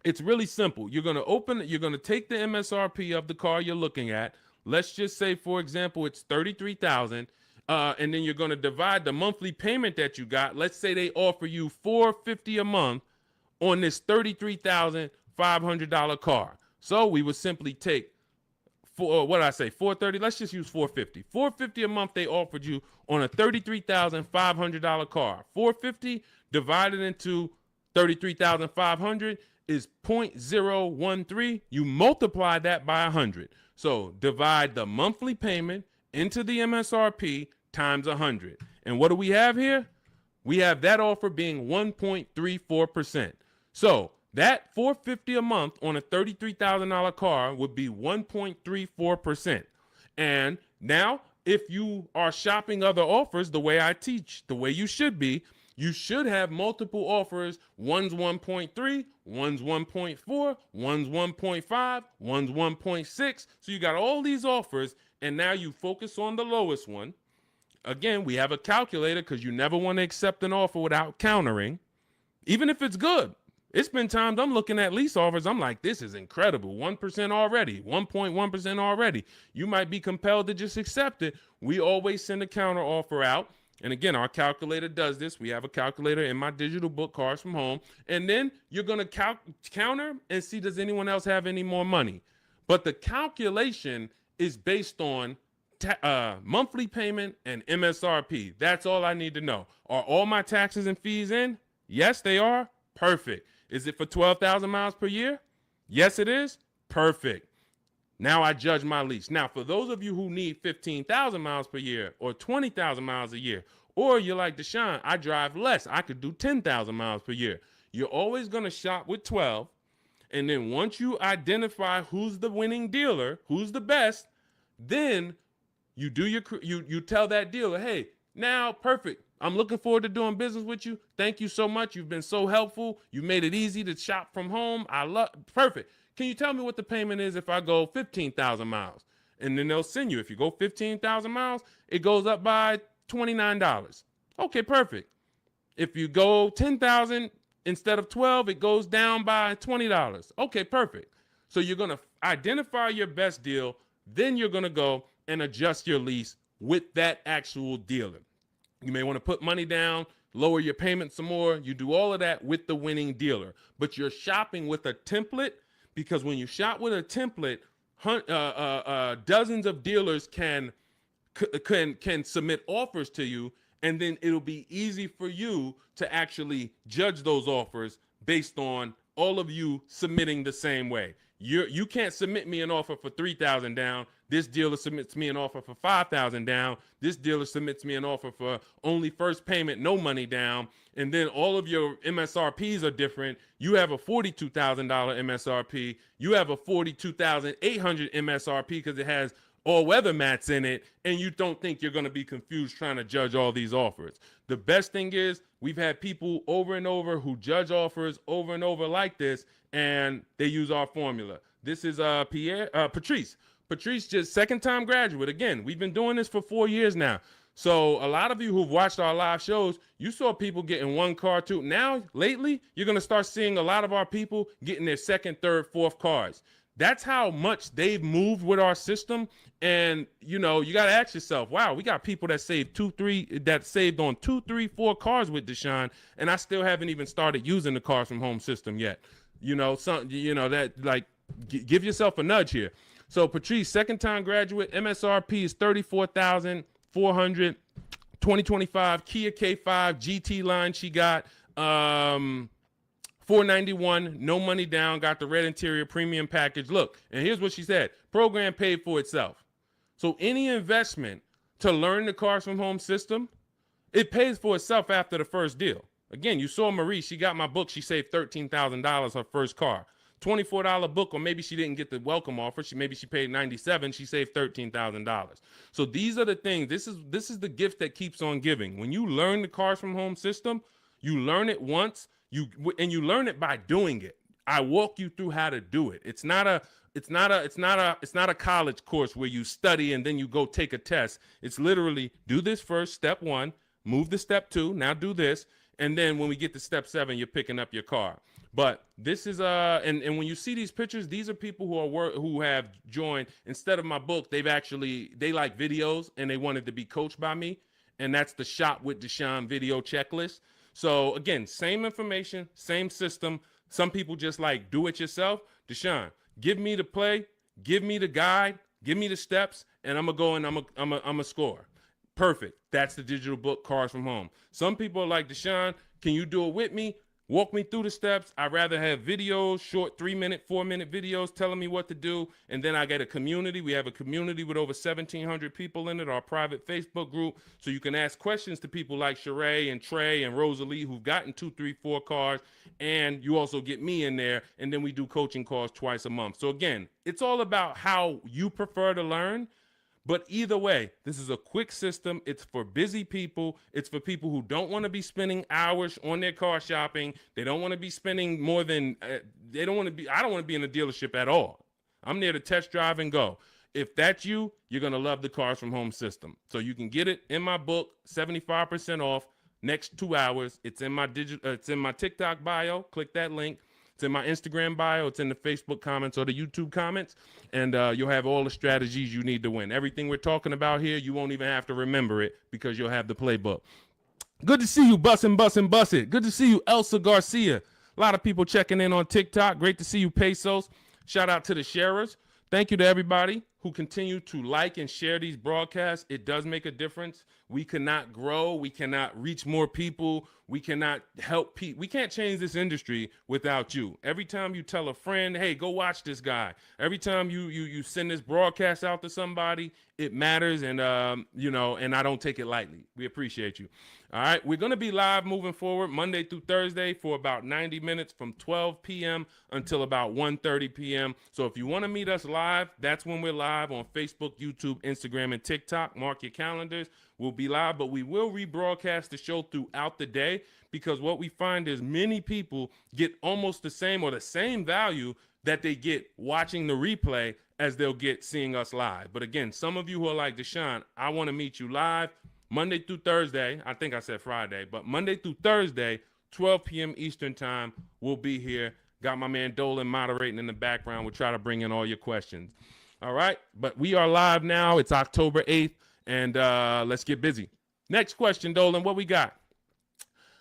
[SPEAKER 1] it's really simple. You're going to take the MSRP of the car you're looking at. Let's just say, for example, it's $33,000. And then you're going to divide the monthly payment that you got. Let's say they offer you $450 a month on this $33,500 car. So we would simply take $430. Let's just use $450. $450 a month they offered you on a $33,500 car. $450 divided into $33,500 is 0.013. You multiply that by 100. So divide the monthly payment into the MSRP times 100. And what do we have here? We have that offer being 1.34%. So that $450 a month on a $33,000 car would be 1.34%. And now, if you are shopping other offers the way I teach, the way you should be, you should have multiple offers. One's 1.3, one's 1.4, one's 1.5, one's 1.6. So you got all these offers, and now you focus on the lowest one. Again, we have a calculator because you never want to accept an offer without countering, even if it's good. It's been times I'm looking at lease offers. I'm like, this is incredible. 1% already, 1.1% already. You might be compelled to just accept it. We always send a counter offer out. And again, our calculator does this. We have a calculator in my digital book, Cars from Home. And then you're going to counter and see, does anyone else have any more money? But the calculation is based on monthly payment and MSRP. That's all I need to know. Are all my taxes and fees in? Yes, they are. Perfect. Is it for 12,000 miles per year? Yes, it is. Perfect. Now I judge my lease. Now, for those of you who need 15,000 miles per year or 20,000 miles a year, or you're like Deshone, I drive less. I could do 10,000 miles per year. You're always going to shop with 12. And then once you identify who's the winning dealer, who's the best, then you do you tell that dealer, hey, now perfect. I'm looking forward to doing business with you. Thank you so much. You've been so helpful. You made it easy to shop from home. Perfect. Can you tell me what the payment is if I go 15,000 miles? And then they'll send you. If you go 15,000 miles, it goes up by $29. Okay, perfect. If you go 10,000 instead of 12, it goes down by $20. Okay, perfect. So you're going to identify your best deal. Then you're going to go and adjust your lease with that actual dealer. You may want to put money down, lower your payment some more. You do all of that with the winning dealer. But you're shopping with a template, because when you shop with a template, dozens of dealers can submit offers to you, and then it'll be easy for you to actually judge those offers based on all of you submitting the same way. You can't submit me an offer for 3,000 down. This dealer submits me an offer for 5,000 down. This dealer submits me an offer for only first payment, no money down. And then all of your MSRPs are different. You have a $42,000 MSRP. You have a $42,800 MSRP because it has all weather mats in it. And you don't think you're going to be confused trying to judge all these offers. The best thing is we've had people over and over who judge offers over and over like this, and they use our formula. This is Patrice. Patrice, just second-time graduate. Again, we've been doing this for 4 years now. So a lot of you who've watched our live shows, you saw people getting one car, too. Now, lately, you're going to start seeing a lot of our people getting their second, third, fourth cars. That's how much they've moved with our system. And, you know, you got to ask yourself, wow, we got people that saved saved on 2, 3, 4 cars with Deshone, and I still haven't even started using the Cars from Home system yet. You know, give yourself a nudge here. So Patrice, second time graduate, MSRP is $34,400. 2025 Kia K5 GT line she got. $491, no money down, got the red interior premium package. Look, and here's what she said. Program paid for itself. So any investment to learn the Cars from Home system, it pays for itself after the first deal. Again, you saw Marie, she got my book. She saved $13,000 her first car. $24 book, or maybe she didn't get the welcome offer. Maybe she paid $97. She saved $13,000. So these are the things. This is the gift that keeps on giving. When you learn the Cars from Home system, you learn it once, you learn it by doing it. I walk you through how to do it. It's not a college course where you study and then you go take a test. It's literally do this first, step 1, move to step 2, now do this, and then when we get to step 7, you're picking up your car. But this is and when you see these pictures, these are people who have joined. Instead of my book, they like videos and they wanted to be coached by me, and that's the Shop with Deshone video checklist. So again, same information, same system. Some people just like do it yourself. Deshone, give me the play, give me the guide, give me the steps, and I'm gonna go and I'm a score. Perfect. That's the digital book, Cars from Home. Some people are like, Deshone, can you do it with me? Walk me through the steps. I'd rather have videos, short 3-minute, 4-minute videos telling me what to do. And then I get a community. We have a community with over 1,700 people in it, our private Facebook group. So you can ask questions to people like Sheree and Trey and Rosalie who've gotten 2, 3, 4 cars. And you also get me in there. And then we do coaching calls twice a month. So again, it's all about how you prefer to learn. But either way, this is a quick system. It's for busy people. It's for people who don't want to be spending hours on their car shopping. They don't want to be spending more than, I don't want to be in a dealership at all. I'm there to test drive and go. If that's you, you're going to love the Cars from Home system. So you can get it in my book, 75% off, next 2 hours. It's in my it's in my TikTok bio. Click that link. It's in my Instagram bio. It's in the Facebook comments or the YouTube comments. And you'll have all the strategies you need to win. Everything we're talking about here, you won't even have to remember it because you'll have the playbook. Good to see you, Bussin'. Good to see you, Elsa Garcia. A lot of people checking in on TikTok. Great to see you, Pesos. Shout out to the sharers. Thank you to everybody who continue to like and share these broadcasts. It does make a difference. We cannot grow. We cannot reach more people. We cannot help people. We can't change this industry without you. Every time you tell a friend, hey, go watch this guy. Every time you send this broadcast out to somebody, it matters. And, and I don't take it lightly. We appreciate you. All right. We're going to be live moving forward Monday through Thursday for about 90 minutes from 12 p.m. until about 1:30 p.m. So if you want to meet us live, that's when we're live on Facebook, YouTube, Instagram, and TikTok. Mark your calendars. We'll be live, but we will rebroadcast the show throughout the day because what we find is many people get almost the same or the same value that they get watching the replay as they'll get seeing us live. But again, some of you who are like, Deshone, I want to meet you live Monday through Thursday. I think I said Friday, but Monday through Thursday, 12 p.m. Eastern time, we'll be here. Got my man Dolan moderating in the background. We'll try to bring in all your questions. All right, but we are live now. It's October 8th. And let's get busy. Next question, Dolan, what we got?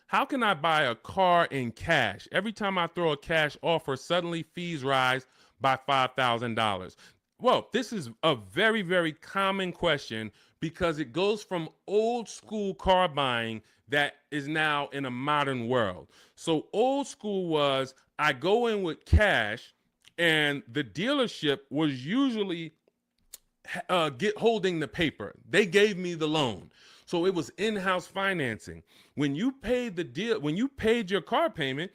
[SPEAKER 1] How can I buy a car in cash? Every time I throw a cash offer, suddenly fees rise by $5,000. Well, this is a very, very common question because it goes from old school car buying that is now in a modern world. So old school was I go in with cash and the dealership was usually holding the paper. They gave me the loan. So it was in-house financing. When you paid when you paid your car payment,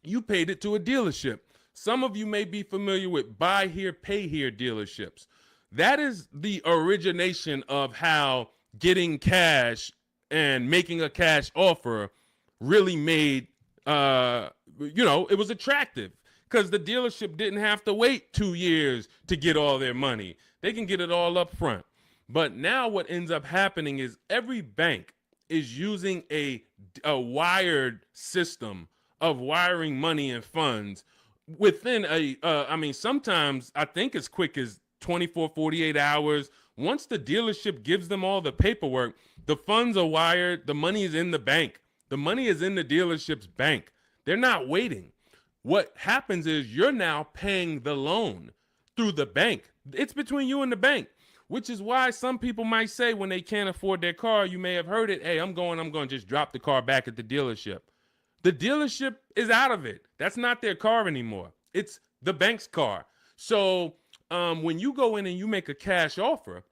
[SPEAKER 1] you paid it to a dealership. Some of you may be familiar with buy here, pay here dealerships. That is the origination of how getting cash and making a cash offer really made, it was attractive because the dealership didn't have to wait 2 years to get all their money. They can get it all up front. But now what ends up happening is every bank is using a wired system of wiring money and funds within sometimes I think as quick as 24, 48 hours. Once the dealership gives them all the paperwork, the funds are wired. The money is in the bank. The money is in the dealership's bank. They're not waiting. What happens is you're now paying the loan through the bank. It's between you and the bank. which is why some people might say when they can't afford their car, you may have heard it, hey, I'm going to just drop the car back at the dealership. The dealership is out of it. That's not their car anymore. It's the bank's car. So when you go in and you make a cash offer,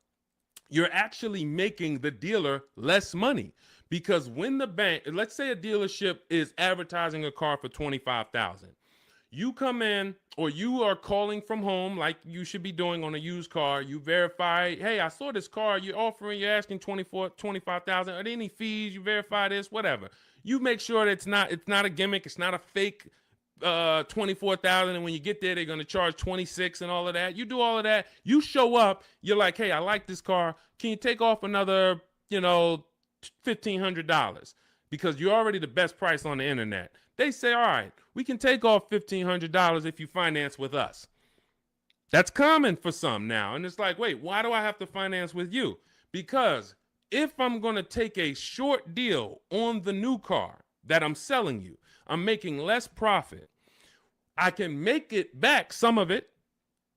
[SPEAKER 1] you're actually making the dealer less money, because when the bank, let's say a dealership is advertising a car for $25,000. You come in, or you are calling from home like you should be doing on a used car. You verify, hey, I saw this car you're offering, you're asking 25,000. Are there any fees? You verify this, whatever. You make sure that it's not a gimmick, it's not a fake 24,000, and when you get there they're going to charge 26 and all of that. You do all of that, you show up, you're like, hey, I like this car, can you take off another $1,500, because you're already the best price on the internet. They say, all right, we can take off $1,500 if you finance with us. That's common for some now, and it's like, wait, why do I have to finance with you? Because if I'm going to take a short deal on the new car that I'm selling you, I'm making less profit. I can make it back, some of it,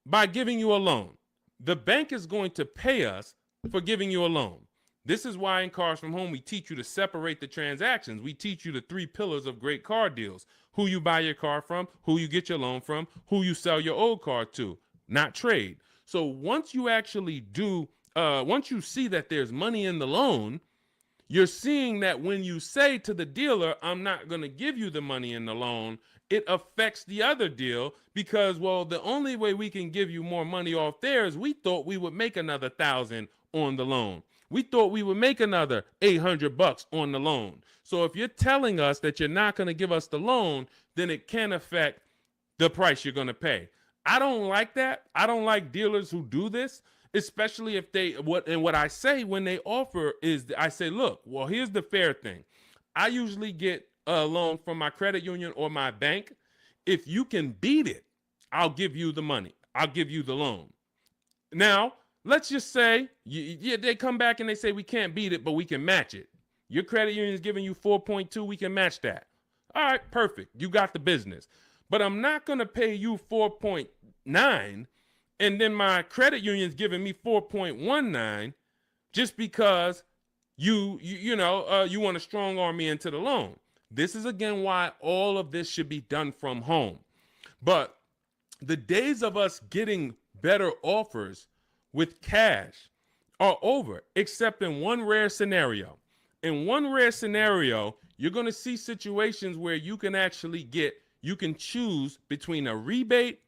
[SPEAKER 1] by giving you a loan. The bank is going to pay us for giving you a loan. This is why in Cars from Home, we teach you to separate the transactions. We teach you the 3 pillars of great car deals: who you buy your car from, who you get your loan from, who you sell your old car to, not trade. So once you actually once you see that there's money in the loan, you're seeing that when you say to the dealer, I'm not going to give you the money in the loan, it affects the other deal, because, well, the only way we can give you more money off there is we thought we would make another $1,000 on the loan. We thought we would make another $800 on the loan. So if you're telling us that you're not going to give us the loan, then it can affect the price you're going to pay. I don't like that. I don't like dealers who do this, especially if what I say when they offer is, I say, look, well, here's the fair thing. I usually get a loan from my credit union or my bank. If you can beat it, I'll give you the money. I'll give you the loan. Now, let's just say they come back and they say, we can't beat it, but we can match it. Your credit union is giving you 4.2. We can match that. All right, perfect. You got the business. But I'm not going to pay you 4.9, and then my credit union's giving me 4.19 just because you want to strong arm me into the loan. This is, again, why all of this should be done from home. But the days of us getting better offers with cash are over, except in one rare scenario. In one rare scenario, you're going to see situations where you can choose between a rebate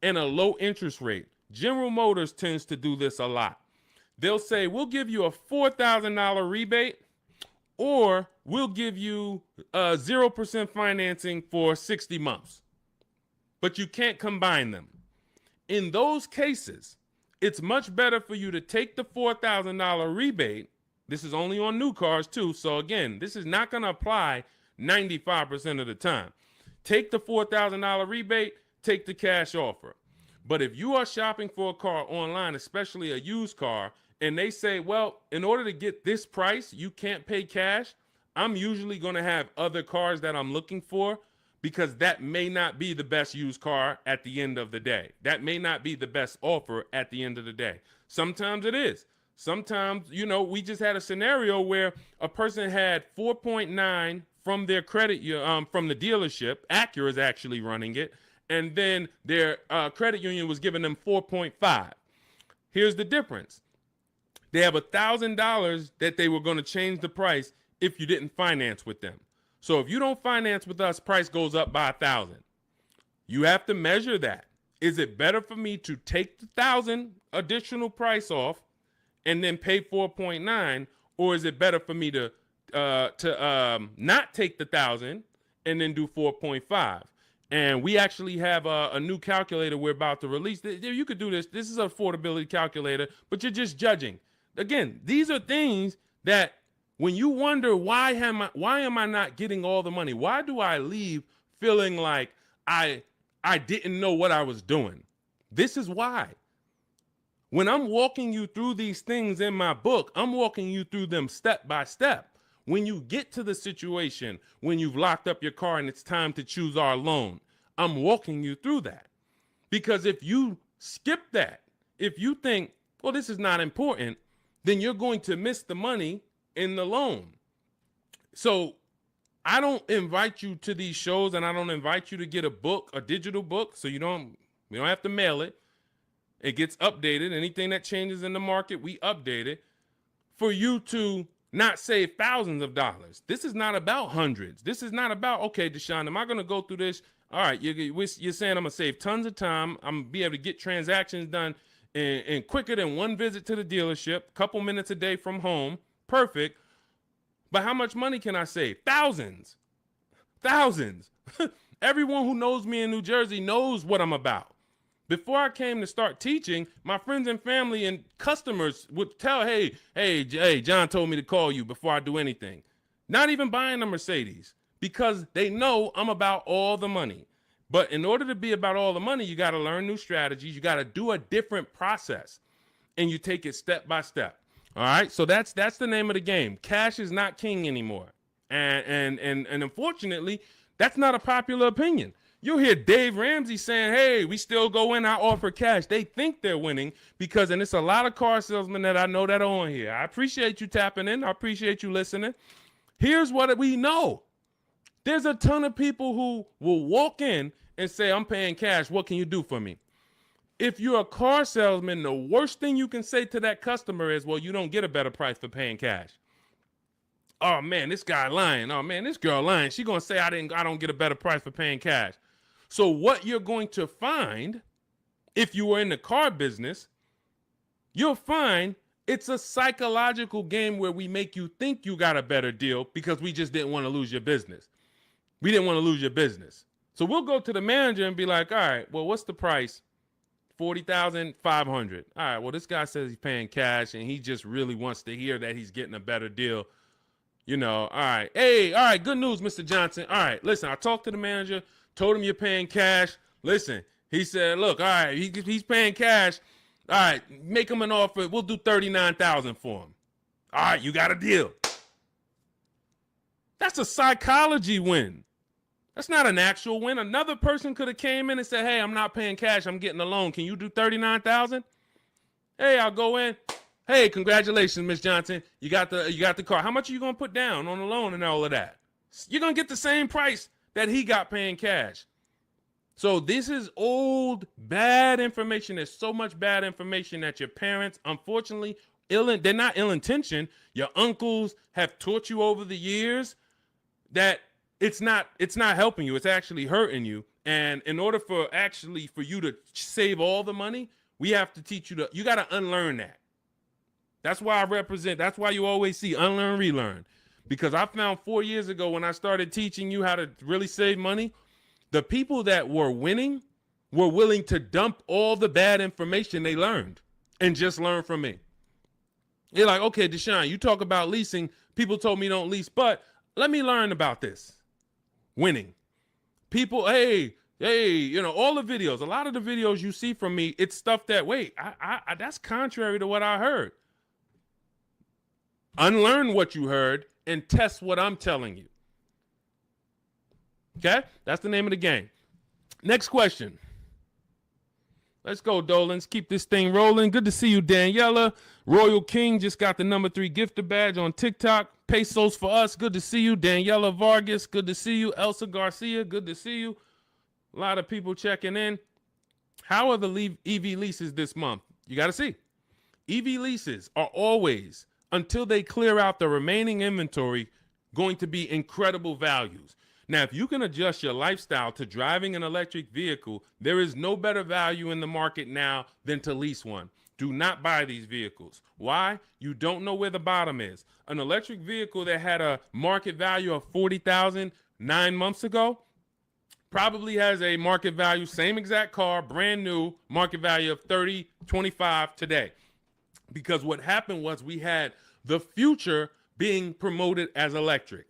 [SPEAKER 1] and a low interest rate. General Motors tends to do this a lot. They'll say, we'll give you a $4,000 rebate, or we'll give you 0% financing for 60 months. But you can't combine them. In those cases, it's much better for you to take the $4,000 rebate. This is only on new cars too. So again, this is not going to apply 95% of the time. Take the $4,000 rebate, take the cash offer. But if you are shopping for a car online, especially a used car, and they say, well, in order to get this price, you can't pay cash, I'm usually going to have other cars that I'm looking for, because that may not be the best used car at the end of the day. That may not be the best offer at the end of the day. Sometimes it is. Sometimes, we just had a scenario where a person had 4.9 from their credit, from the dealership. Acura is actually running it. And then their credit union was giving them 4.5. Here's the difference. They have $1,000 that they were going to change the price if you didn't finance with them. So if you don't finance with us, price goes up by $1,000. You have to measure that. Is it better for me to take the $1,000 additional price off and then pay 4.9, or is it better for me to not take the $1,000 and then do 4.5? And we actually have a new calculator we're about to release. You could do this. This is an affordability calculator, but you're just judging. Again, these are things that when you wonder, why am I not getting all the money? Why do I leave feeling like I didn't know what I was doing? This is why. When I'm walking you through these things in my book, I'm walking you through them step by step. When you get to the situation, when you've locked up your car and it's time to choose our loan, I'm walking you through that. Because if you skip that, if you think, well, this is not important, then you're going to miss the money in the loan. So I don't invite you to these shows, and I don't invite you to get a book, a digital book, so we don't have to mail it. It gets updated. Anything that changes in the market, we update it for you to not save thousands of dollars. This is not about hundreds. This is not about, okay, Deshone, am I going to go through this? All right, you're saying I'm going to save tons of time. I'm going to be able to get transactions done in quicker than one visit to the dealership, couple minutes a day from home. Perfect. But how much money can I save? Thousands. Thousands. Everyone who knows me in New Jersey knows what I'm about. Before I came to start teaching, my friends and family and customers would tell, hey, John told me to call you before I do anything. Not even buying a Mercedes, because they know I'm about all the money. But in order to be about all the money, you got to learn new strategies. You got to do a different process, and you take it step by step. All right, so that's the name of the game. Cash is not king anymore, and unfortunately, that's not a popular opinion. You'll hear Dave Ramsey saying, hey, we still go in, I offer cash. They think they're winning because, and it's a lot of car salesmen that I know that are on here. I appreciate you tapping in. I appreciate you listening. Here's what we know. There's a ton of people who will walk in and say, I'm paying cash. What can you do for me? If you're a car salesman, the worst thing you can say to that customer is, well, you don't get a better price for paying cash. Oh man, this guy lying. Oh man, this girl lying. She gonna say I don't get a better price for paying cash. So what you're going to find, if you were in the car business, you'll find it's a psychological game where we make you think you got a better deal because we just didn't want to lose your business. We didn't want to lose your business. So we'll go to the manager and be like, all right, well, what's the price? $40,500. All right, well, this guy says he's paying cash and he just really wants to hear that he's getting a better deal. You know, all right. Hey, all right, good news, Mr. Johnson. All right, listen, I talked to the manager, told him you're paying cash. Listen, he said, look, all right, he's paying cash. All right, make him an offer. We'll do $39,000 for him. All right, you got a deal. That's a psychology win. That's not an actual win. Another person could have came in and said, hey, I'm not paying cash. I'm getting a loan. Can you do $39,000? Hey, I'll go in. Hey, congratulations, Miss Johnson. You got the car. How much are you going to put down on the loan and all of that? You're going to get the same price that he got paying cash. So this is old, bad information. There's so much bad information that your parents, unfortunately, they're not ill-intentioned. Your uncles have taught you over the years that it's not helping you. It's actually hurting you. And in order for you to save all the money, we have to teach you you got to unlearn that. That's why that's why you always see unlearn, relearn. Because I found 4 years ago when I started teaching you how to really save money, the people that were winning were willing to dump all the bad information they learned and just learn from me. They're like, okay, Deshone, you talk about leasing. People told me don't lease, but let me learn about this. Winning. People, hey, all the videos, a lot of the videos you see from me, it's stuff that, wait, I that's contrary to what I heard. Unlearn what you heard and test what I'm telling you. Okay? That's the name of the game. Next question. Let's go, Dolans. Keep this thing rolling. Good to see you, Daniela. Royal King just got the #3 gifter badge on TikTok. Pesos for us. Good to see you. Daniela Vargas. Good to see you. Elsa Garcia. Good to see you. A lot of people checking in. How are the EV leases this month? You got to see. EV leases are always, until they clear out the remaining inventory, going to be incredible values. Now, if you can adjust your lifestyle to driving an electric vehicle, there is no better value in the market now than to lease one. Do not buy these vehicles. Why? You don't know where the bottom is. An electric vehicle that had a market value of $40,000 9 months ago probably has a market value, same exact car, brand new, market value of $30, $25 today. Because what happened was we had the future being promoted as electric.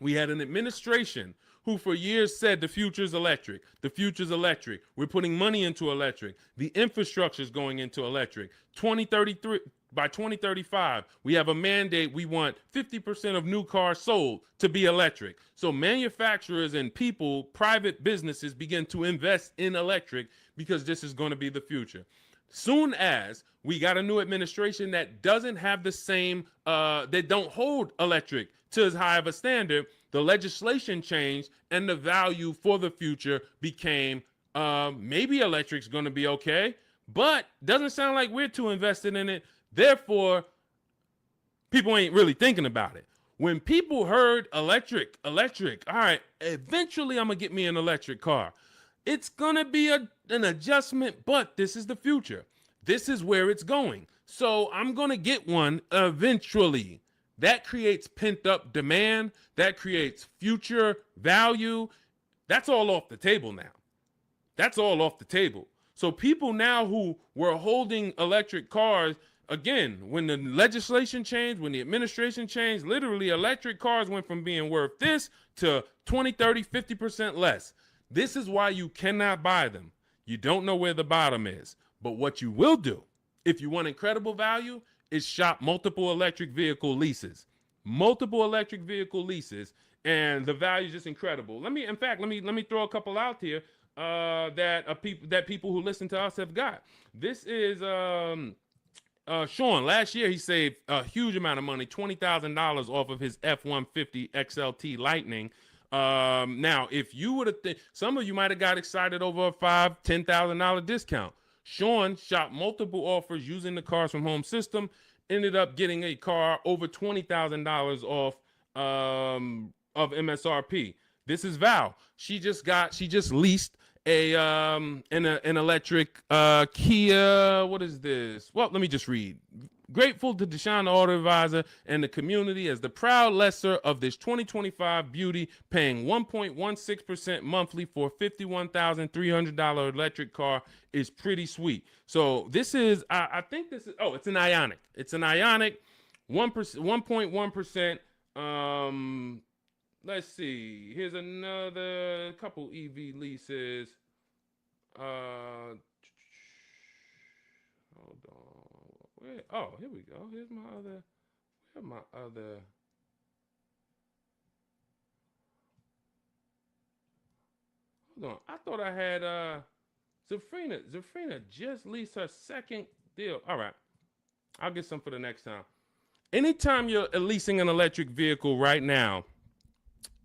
[SPEAKER 1] We had an administration who for years said the future's electric. The future's electric. We're putting money into electric. The infrastructure is going into electric. 2033, by 2035, we have a mandate. We want 50% of new cars sold to be electric. So manufacturers and people, private businesses begin to invest in electric because this is going to be the future. Soon as we got a new administration that doesn't have the same, that don't hold electric to as high of a standard, the legislation changed and the value for the future became maybe electric's going to be okay, but doesn't sound like we're too invested in it. Therefore, people ain't really thinking about it. When people heard electric, all right, eventually I'm going to get me an electric car. It's going to be an adjustment, but this is the future. This is where it's going. So I'm going to get one eventually. That creates pent up demand. That creates future value. That's all off the table now. That's all off the table. So people now who were holding electric cars, again, when the legislation changed, when the administration changed, literally electric cars went from being worth this to 20, 30, 50% less. This is why you cannot buy them. You don't know where the bottom is. But what you will do, if you want incredible value, is shop multiple electric vehicle leases. Multiple electric vehicle leases, and the value is just incredible. Let me throw a couple out here that people who listen to us have got. This is Sean. Last year he saved a huge amount of money, $20,000 off of his F-150 XLT Lightning. Now, if you would have, some of you might have got excited over a $5,000-$10,000 discount. Sean shopped multiple offers using the Cars from Home system, ended up getting a car over $20,000 off of MSRP. This is Val. She just leased an electric Kia. What is this? Well, let me just read. Grateful to Deshone the Auto Advisor and the community as the proud lessor of this 2025 beauty, paying 1.16% monthly for a $51,300 electric car is pretty sweet. So this is, I think this is, it's an Ioniq. It's an Ioniq, 1.1%. Let's see. Here's another couple EV leases. Hold on. Here we go. Here's my other. Where's my other? Hold on. I thought I had Zafrina. Zafrina just leased her second deal. All right. I'll get some for the next time. Anytime you're leasing an electric vehicle right now,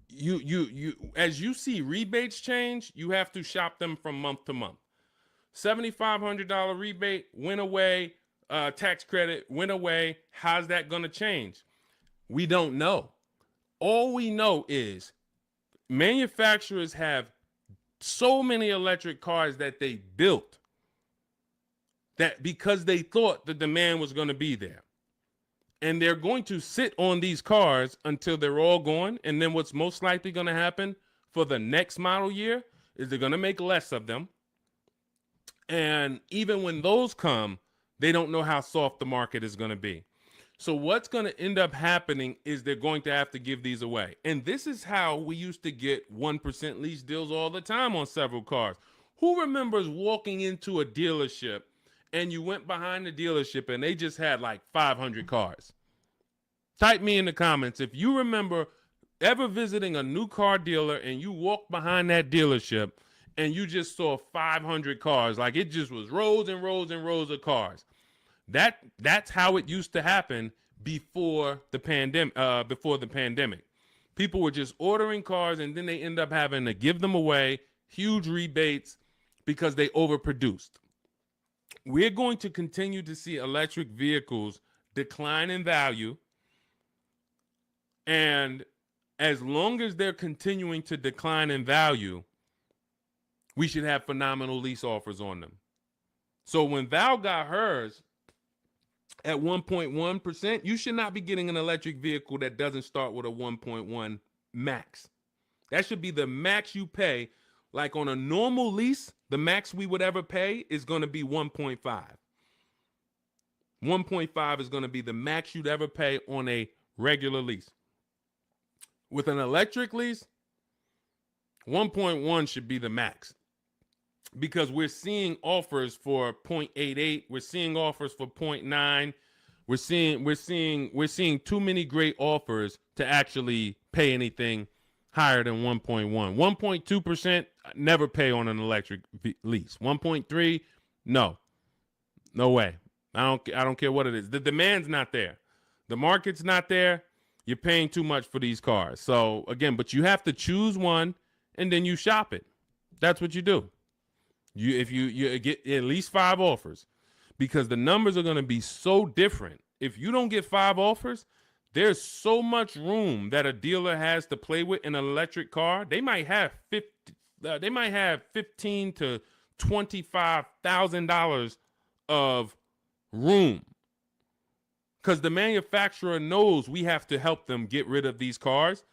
[SPEAKER 1] you as you see rebates change, you have to shop them from month to month. $7,500 rebate went away. Tax credit went away. How's that going to change? We don't know. All we know is manufacturers have so many electric cars that they built that because they thought the demand was going to be there. And they're going to sit on these cars until they're all gone. And then what's most likely going to happen for the next model year is they're going to make less of them. And even when those come, they don't know how soft the market is going to be. So what's going to end up happening is they're going to have to give these away. And this is how we used to get 1% lease deals all the time on several cars. Who remembers walking into a dealership and you went behind the dealership and they just had like 500 cars? Type me in the comments if you remember ever visiting a new car dealer and you walked behind that dealership and you just saw 500 cars, like it just was rows and rows and rows of cars. That's how it used to happen before the pandemic. People were just ordering cars and then they end up having to give them away, huge rebates because they overproduced. We're going to continue to see electric vehicles decline in value. And as long as they're continuing to decline in value, we should have phenomenal lease offers on them. So when Val got hers at 1.1%, you should not be getting an electric vehicle that doesn't start with a 1.1 max. That should be the max you pay. Like on a normal lease, the max we would ever pay is going to be 1.5. 1.5 is going to be the max you'd ever pay on a regular lease. With an electric lease, 1.1 should be the max. Because we're seeing offers for 0.88, we're seeing offers for 0.9. We're seeing too many great offers to actually pay anything higher than 1.1. 1.2% never pay on an electric lease. 1.3, no. No way. I don't care what it is. The demand's not there. The market's not there. You're paying too much for these cars. So again, but you have to choose one and then you shop it. That's what you do. If you get at least 5 offers, because the numbers are going to be so different. If you don't get 5 offers, there's so much room that a dealer has to play with in an electric car. They might have $15 to $25,000 of room, because the manufacturer knows we have to help them get rid of these cars.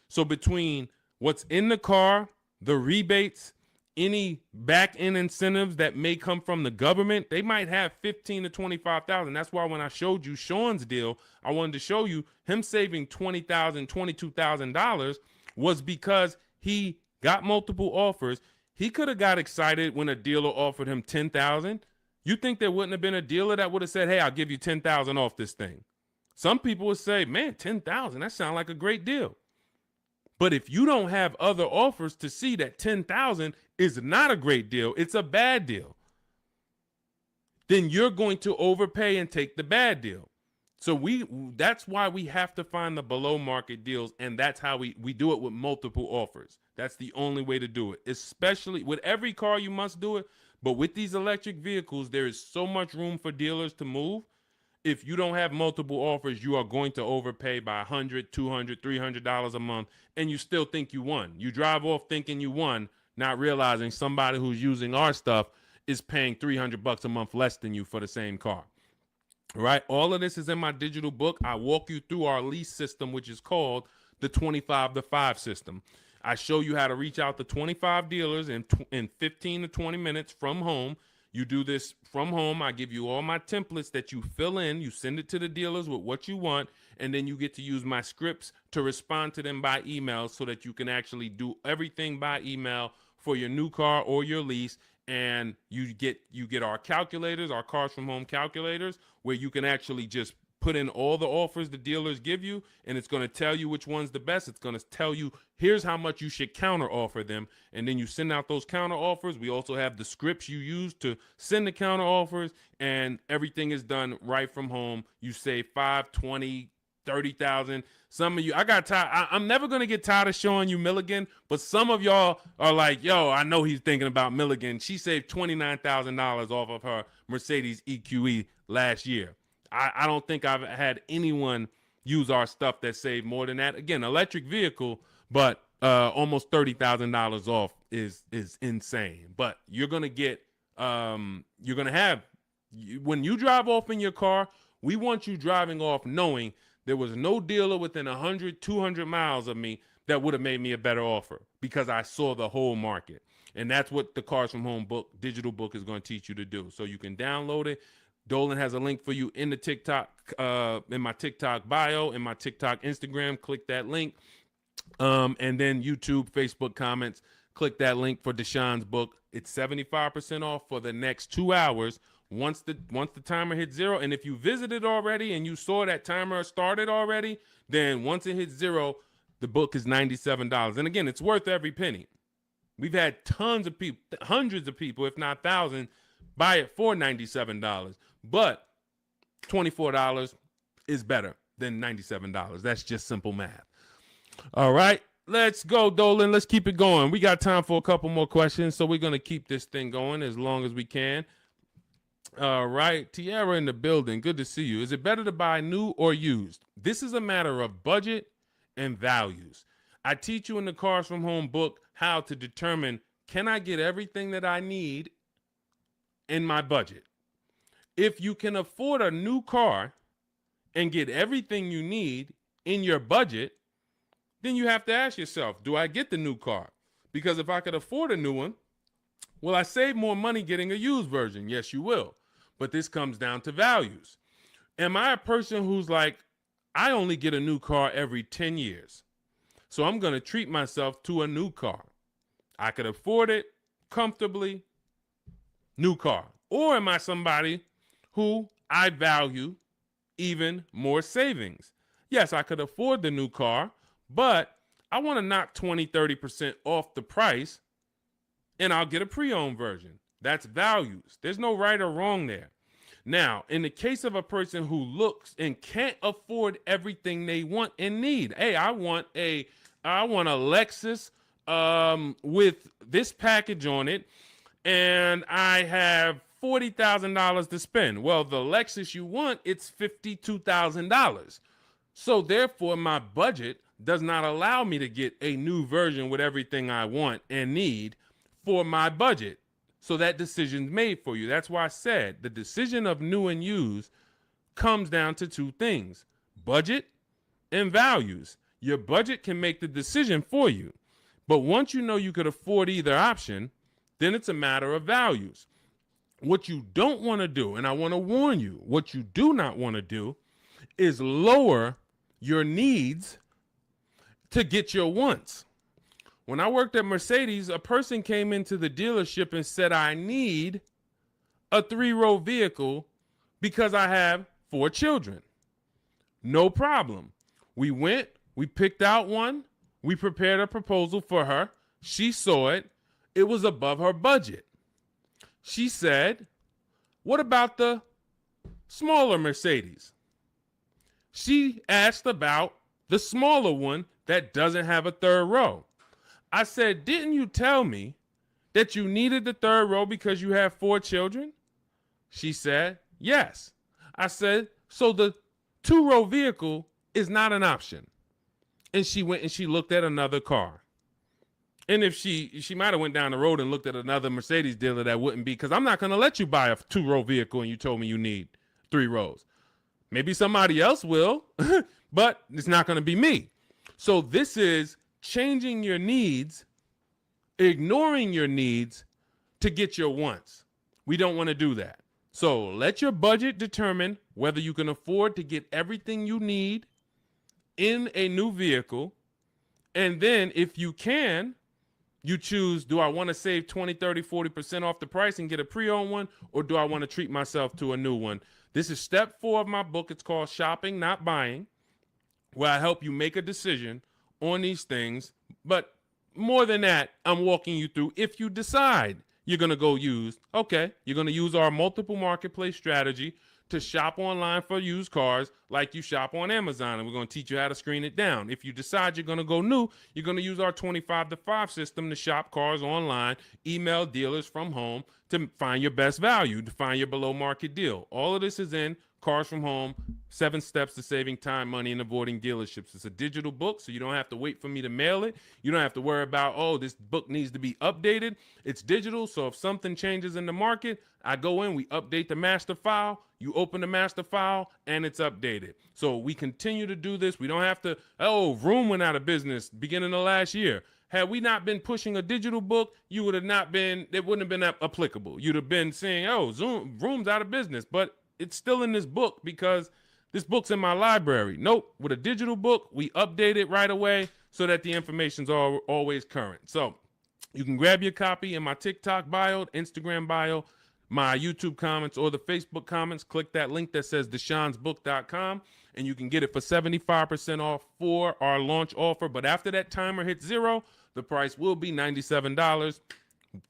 [SPEAKER 1] So between what's in the car, the rebates, any back end incentives that may come from the government, they might have 15 to 25,000. That's why when I showed you Sean's deal, I wanted to show you him saving $20,000, $22,000 was because he got multiple offers. He could have got excited when a dealer offered him 10,000. You think there wouldn't have been a dealer that would have said, "Hey, I'll give you 10,000 off this thing"? Some people would say, "Man, 10,000, that sounds like a great deal." But if you don't have other offers to see that 10,000 is not a great deal, it's a bad deal, then you're going to overpay and take the bad deal. So that's why we have to find the below market deals, and that's how we do it with multiple offers. That's the only way to do it. Especially with every car, you must do it. But with these electric vehicles, there is so much room for dealers to move. If you don't have multiple offers, you are going to overpay by $100, $200, $300 a month, and you still think you won. You drive off thinking you won, not realizing somebody who's using our stuff is paying $300 a month less than you for the same car. Right? All of this is in my digital book. I walk you through our lease system, which is called the 25 to 5 system. I show you how to reach out to 25 dealers in 15 to 20 minutes from home. You do this from home. I give you all my templates that you fill in. You send it to the dealers with what you want, and then you get to use my scripts to respond to them by email so that you can actually do everything by email for your new car or your lease. And you get our calculators, our Cars from Home calculators, where you can actually just put in all the offers the dealers give you, and it's going to tell you which one's the best. It's going to tell you, here's how much you should counter offer them. And then you send out those counter offers. We also have the scripts you use to send the counter offers, and everything is done right from home. You save 5, 20, 30,000. Some of you, I got tired. I'm never going to get tired of showing you Milligan, but some of y'all are like, yo, I know he's thinking about Milligan. She saved $29,000 off of her Mercedes EQE last year. I don't think I've had anyone use our stuff that saved more than that. Again, electric vehicle, but almost $30,000 off is insane. But you're gonna get when you drive off in your car, we want you driving off knowing there was no dealer within 100, 200 miles of me that would have made me a better offer, because I saw the whole market. And that's what the Cars from Home book, digital book, is going to teach you to do. So you can download it. Dolan has a link for you in the TikTok, in my TikTok bio, in my TikTok Instagram. Click that link. And then YouTube, Facebook comments, click that link for Deshaun's book. It's 75% off for the next 2 hours. Once the timer hits 0, and if you visited already and you saw that timer started already, then once it hits 0, the book is $97. And again, it's worth every penny. We've had tons of people, hundreds of people, if not thousands, buy it for $97. But $24 is better than $97. That's just simple math. All right, let's go, Dolan. Let's keep it going. We got time for a couple more questions, so we're going to keep this thing going as long as we can. All right, Tiara in the building. Good to see you. Is it better to buy new or used? This is a matter of budget and values. I teach you in the Cars from Home book how to determine, can I get everything that I need in my budget? If you can afford a new car and get everything you need in your budget, then you have to ask yourself, do I get the new car? Because if I could afford a new one, will I save more money getting a used version? Yes, you will. But this comes down to values. Am I a person who's like, I only get a new car every 10 years, so I'm going to treat myself to a new car? I could afford it comfortably, new car. Or am I somebody who I value even more savings? Yes, I could afford the new car, but I want to knock 20, 30% off the price, and I'll get a pre-owned version. That's values. There's no right or wrong there. Now, in the case of a person who looks and can't afford everything they want and need, hey, I want a Lexus with this package on it, and I have $40,000 to spend. Well, the Lexus you want, it's $52,000. So therefore, my budget does not allow me to get a new version with everything I want and need for my budget. So that decision's made for you. That's why I said the decision of new and used comes down to two things: budget and values. Your budget can make the decision for you. But once you know you could afford either option, then it's a matter of values. What you don't want to do, and I want to warn you, what you do not want to do is lower your needs to get your wants. When I worked at Mercedes, a person came into the dealership and said, I need a 3-row vehicle because I have 4 children. No problem. We went, we picked out one, we prepared a proposal for her. She saw it. It was above her budget. She said, what about the smaller Mercedes? She asked about the smaller one that doesn't have a 3rd row. I said, didn't you tell me that you needed the 3rd row because you have 4 children? She said, yes. I said, so the 2-row vehicle is not an option. And she went and she looked at another car. And if she might have went down the road and looked at another Mercedes dealer, that wouldn't be, because I'm not going to let you buy a 2-row vehicle and you told me you need 3 rows. Maybe somebody else will, but it's not going to be me. So this is changing your needs, ignoring your needs to get your wants. We don't want to do that. So let your budget determine whether you can afford to get everything you need in a new vehicle. And then if you can, you choose, do I want to save 20, 30, 40% off the price and get a pre-owned one, or do I want to treat myself to a new one? This is step 4 of my book. It's called Shopping, Not Buying, where I help you make a decision on these things. But more than that, I'm walking you through, if you decide you're going to go used, okay, you're going to use our multiple marketplace strategy to shop online for used cars like you shop on Amazon, and we're going to teach you how to screen it down. If you decide you're going to go new, you're going to use our 25 to 5 system to shop cars online, email dealers from home to find your best value, to find your below market deal. All of this is in Cars from Home, 7 Steps to Saving Time, Money, and Avoiding Dealerships. It's a digital book, so you don't have to wait for me to mail it. You don't have to worry about, oh, this book needs to be updated. It's digital, so if something changes in the market, I go in, we update the master file, you open the master file, and it's updated. So we continue to do this. We don't have to, oh, Vroom went out of business beginning of last year. Had we not been pushing a digital book, you would have not been, it wouldn't have been applicable. You'd have been saying, oh, Vroom's out of business, but it's still in this book because this book's in my library. Nope, with a digital book, we update it right away so that the information's always current. So you can grab your copy in my TikTok bio, Instagram bio, my YouTube comments, or the Facebook comments. Click that link that says deshonsbook.com, and you can get it for 75% off for our launch offer. But after that timer hits 0, the price will be $97.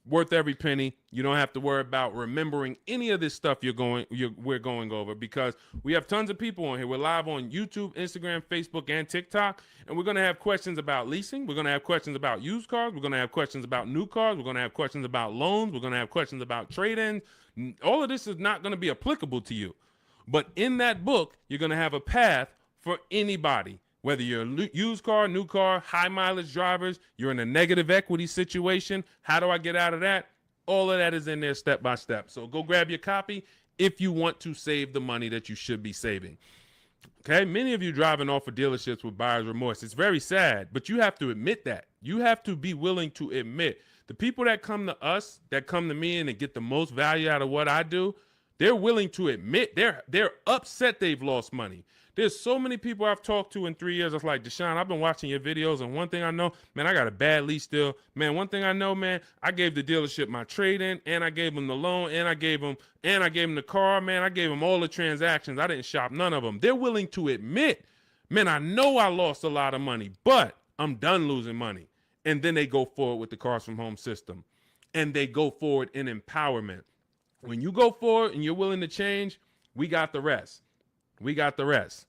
[SPEAKER 1] Worth every penny. You don't have to worry about remembering any of this stuff we're going over, because we have tons of people on here. We're live on YouTube, Instagram, Facebook, and TikTok, and we're going to have questions about leasing. We're going to have questions about used cars. We're going to have questions about new cars. We're going to have questions about loans. We're going to have questions about trade-ins. All of this is not going to be applicable to you, but in that book, you're going to have a path for anybody. Whether you're a used car, new car, high mileage drivers, you're in a negative equity situation, how do I get out of that? All of that is in there step by step. So go grab your copy if you want to save the money that you should be saving. Okay, many of you driving off of dealerships with buyer's remorse. It's very sad, but you have to admit that. You have to be willing to admit the people that come to us, that come to me and get the most value out of what I do, they're willing to admit they're upset they've lost money. There's so many people I've talked to in 3 years. It's like, Deshone, I've been watching your videos, and one thing I know, man, I got a bad lease deal. Man, one thing I know, man, I gave the dealership my trade-in, and I gave them the loan, and I gave them the car, man. I gave them all the transactions. I didn't shop none of them. They're willing to admit, man, I know I lost a lot of money, but I'm done losing money. And then they go forward with the Cars from Home system, and they go forward in empowerment. When you go for it and you're willing to change, we got the rest. We got the rest.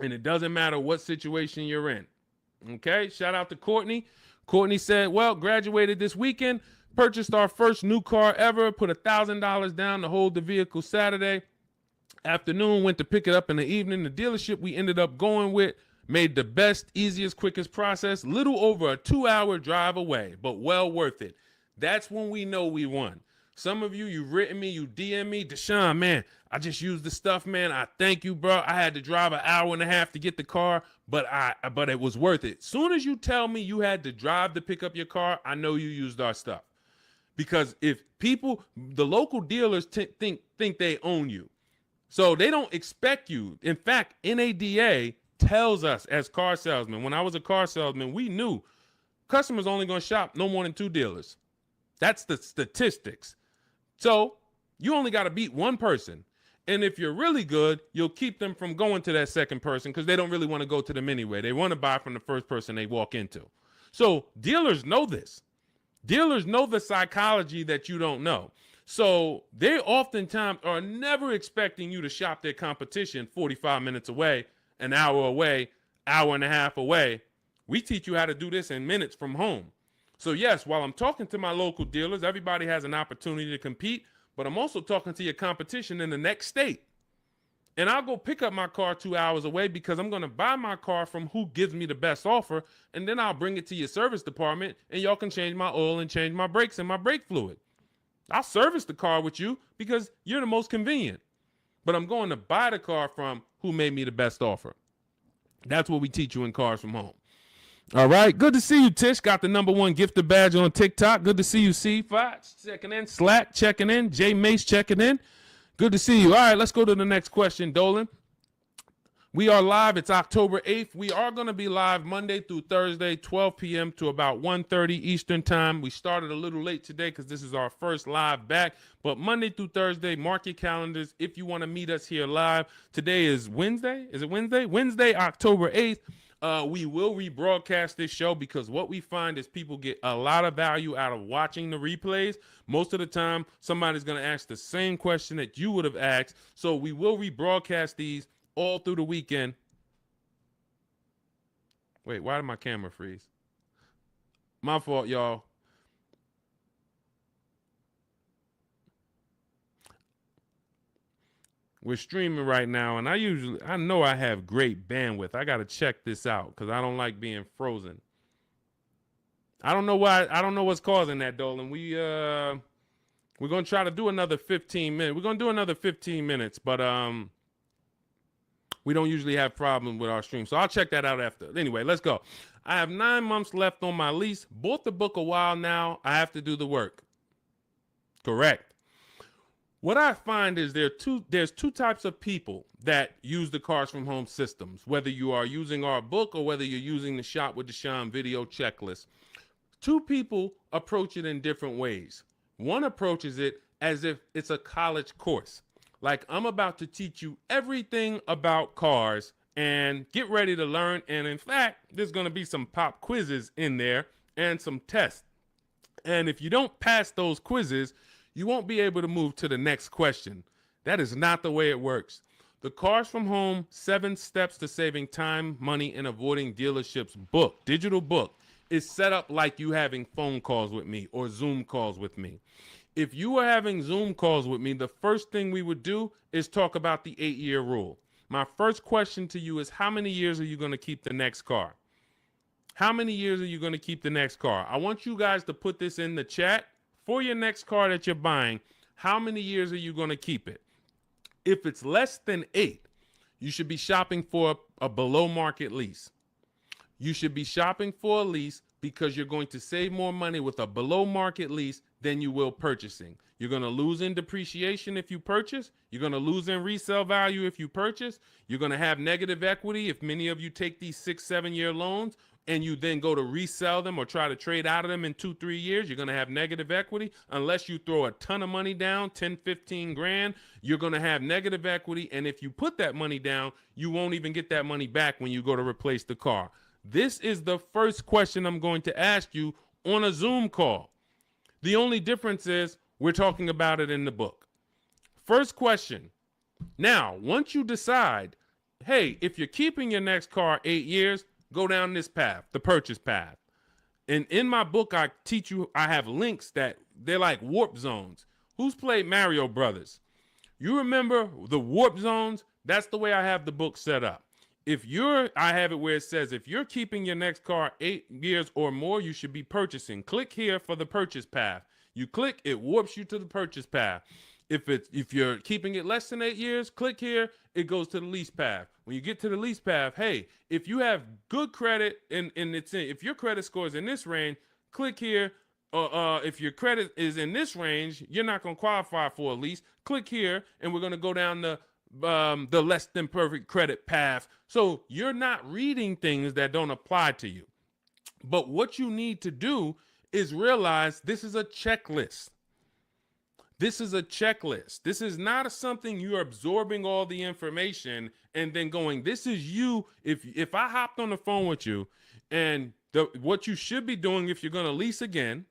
[SPEAKER 1] And it doesn't matter what situation you're in. Okay, shout out to Courtney. Courtney said, well, graduated this weekend, purchased our first new car ever, put $1,000 down to hold the vehicle Saturday afternoon, went to pick it up in the evening. The dealership we ended up going with made the best, easiest, quickest process, little over a 2-hour drive away, but well worth it. That's when we know we won. Some of you, you've written me, you DM me, Deshone, man, I just used the stuff, man. I thank you, bro. I had to drive an hour and a half to get the car, but it was worth it. Soon as you tell me you had to drive to pick up your car, I know you used our stuff. Because if people, the local dealers think they own you. So they don't expect you. In fact, NADA tells us as car salesmen, when I was a car salesman, we knew customers only going to shop no more than 2 dealers. That's the statistics. So you only got to beat one person. And if you're really good, you'll keep them from going to that second person because they don't really want to go to them anyway. They want to buy from the first person they walk into. So dealers know this. Dealers know the psychology that you don't know. So they oftentimes are never expecting you to shop their competition 45 minutes away, an hour away, hour and a half away. We teach you how to do this in minutes from home. So yes, while I'm talking to my local dealers, everybody has an opportunity to compete, but I'm also talking to your competition in the next state. And I'll go pick up my car 2 hours away because I'm going to buy my car from who gives me the best offer, and then I'll bring it to your service department, and y'all can change my oil and change my brakes and my brake fluid. I'll service the car with you because you're the most convenient. But I'm going to buy the car from who made me the best offer. That's what we teach you in Cars from Home. All right. Good to see you, Tish. Got the #1 gifted badge on TikTok. Good to see you, C5 checking in. Slack checking in. J Mace checking in. Good to see you. All right, let's go to the next question, Dolan. We are live. It's October 8th. We are going to be live Monday through Thursday, 12 p.m. to about 1:30 Eastern time. We started a little late today because this is our first live back. But Monday through Thursday, mark your calendars if you want to meet us here live. Today is Wednesday. Is it Wednesday? Wednesday, October 8th. We will rebroadcast this show because what we find is people get a lot of value out of watching the replays. Most of the time, somebody's going to ask the same question that you would have asked. So we will rebroadcast these all through the weekend. Wait, why did my camera freeze? My fault, y'all. We're streaming right now, and I know I have great bandwidth. I got to check this out because I don't like being frozen. I don't know why. I don't know what's causing that, Dolan. We're going to try to do another 15 minutes. We're going to do another 15 minutes, but we don't usually have problems with our stream. So I'll check that out after. Anyway, let's go. I have 9 months left on my lease. Bought the book a while now. I have to do the work. Correct. What I find is there's two types of people that use the Cars from Home systems, whether you are using our book or whether you're using the Shop with Deshone video checklist. 2 people approach it in different ways. One approaches it as if it's a college course. Like, I'm about to teach you everything about cars and get ready to learn. And in fact, there's going to be some pop quizzes in there and some tests. And if you don't pass those quizzes, you won't be able to move to the next question. That is not the way it works. The Cars from Home 7 Steps to Saving Time, Money, and Avoiding Dealerships book, digital book, is set up like you having phone calls with me or Zoom calls with me. If you were having Zoom calls with me, the first thing we would do is talk about the 8-year rule. My first question to you is, how many years are you going to keep the next car? How many years are you going to keep the next car? I want you guys to put this in the chat. For your next car that you're buying, how many years are you going to keep it? If it's less than 8, you should be shopping for a below market lease. You should be shopping for a lease because you're going to save more money with a below market lease than you will purchasing. You're going to lose in depreciation if you purchase. You're going to lose in resale value if you purchase. You're going to have negative equity if many of you take these 6-7 year loans and you then go to resell them or try to trade out of them in 2-3 years. You're going to have negative equity. Unless you throw a ton of money down, 10, 15 grand, you're going to have negative equity. And if you put that money down, you won't even get that money back when you go to replace the car. This is the first question I'm going to ask you on a Zoom call. The only difference is we're talking about it in the book. First question. Now, once you decide, hey, if you're keeping your next car 8 years, go down this path, the purchase path. And in my book, I teach you, I have links that they're like warp zones. Who's played Mario Brothers? You remember the warp zones? That's the way I have the book set up. I have it where it says, if you're keeping your next car 8 years or more, you should be purchasing. Click here for the purchase path. You click, it warps you to the purchase path. If you're keeping it less than 8 years, click here, it goes to the lease path. When you get to the lease path, hey, if you have good credit if your credit score is in this range, click here. If your credit is in this range, you're not going to qualify for a lease. Click here, and we're going to go down the less than perfect credit path. So you're not reading things that don't apply to you. But what you need to do is realize this is a checklist. This is a checklist. This is not something you're absorbing all the information and then going, this is you. If I hopped on the phone with you and what you should be doing if you're going to lease again,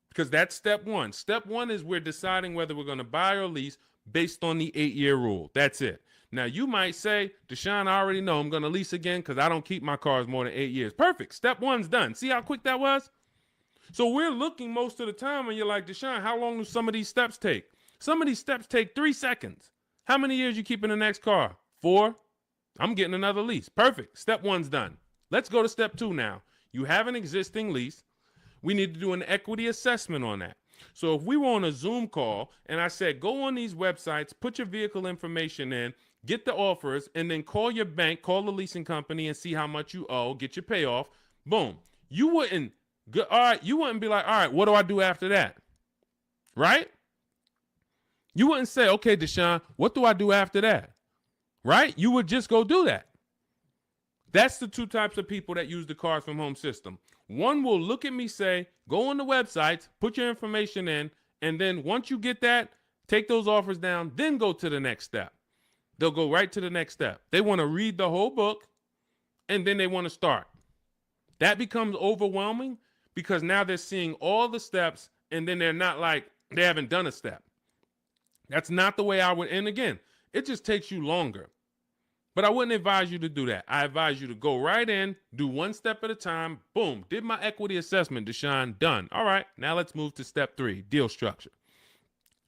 [SPEAKER 1] because that's step one. Step one is we're deciding whether we're going to buy or lease based on the 8-year rule. That's it. Now, you might say, Deshone, I already know I'm going to lease again because I don't keep my cars more than 8 years. Perfect. Step one's done. See how quick that was? So we're looking most of the time and you're like, Deshone, how long do some of these steps take? Some of these steps take 3 seconds. How many years you keep in the next car? 4? I'm getting another lease. Perfect. Step one's done. Let's go to step 2 now. You have an existing lease. We need to do an equity assessment on that. So if we were on a Zoom call and I said, go on these websites, put your vehicle information in, get the offers, and then call your bank, call the leasing company and see how much you owe, get your payoff. Boom. You wouldn't be like, all right, what do I do after that? Right? You wouldn't say, okay, Deshone, what do I do after that? Right? You would just go do that. That's the 2 types of people that use the Cars from Home system. One will look at me, say, go on the websites, put your information in, and then once you get that, take those offers down, then go to the next step. They'll go right to the next step. They want to read the whole book, and then they want to start. That becomes overwhelming because now they're seeing all the steps, and then they're not like, they haven't done a step. That's not the way I would, and again, it just takes you longer. But I wouldn't advise you to do that. I advise you to go right in, do 1 step at a time. Boom, did my equity assessment, Deshone, done. All right, now let's move to step 3, deal structure.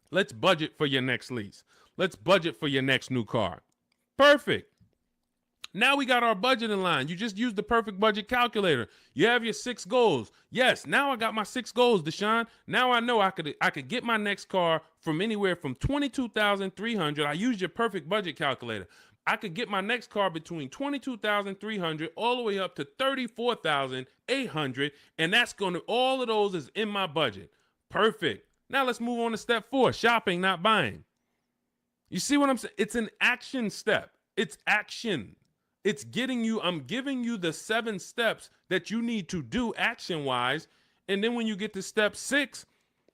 [SPEAKER 1] Let's budget for your next lease. Let's budget for your next new car. Perfect. Now we got our budget in line. You just used the perfect budget calculator. You have your 6 goals. Yes, now I got my 6 goals, Deshone. Now I know I could get my next car from anywhere from $22,300. I used your perfect budget calculator. I could get my next car between $22,300 all the way up to $34,800, and that's going to, all of those is in my budget. Perfect. Now let's move on to step 4, shopping, not buying. You see what I'm saying? It's an action step. It's action. It's getting you, I'm giving you the 7 steps that you need to do action-wise, and then when you get to step 6,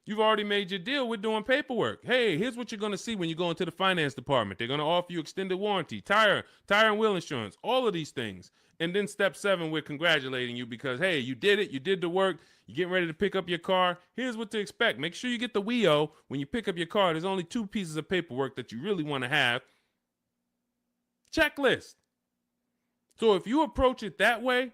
[SPEAKER 1] you've already made your deal. We're doing paperwork. Hey, here's what you're going to see when you go into the finance department. They're going to offer you extended warranty, tire and wheel insurance, all of these things. And then step 7, we're congratulating you because, hey, you did it. You did the work. You're getting ready to pick up your car. Here's what to expect. Make sure you get the WIO when you pick up your car. There's only 2 pieces of paperwork that you really want to have. Checklist. So if you approach it that way,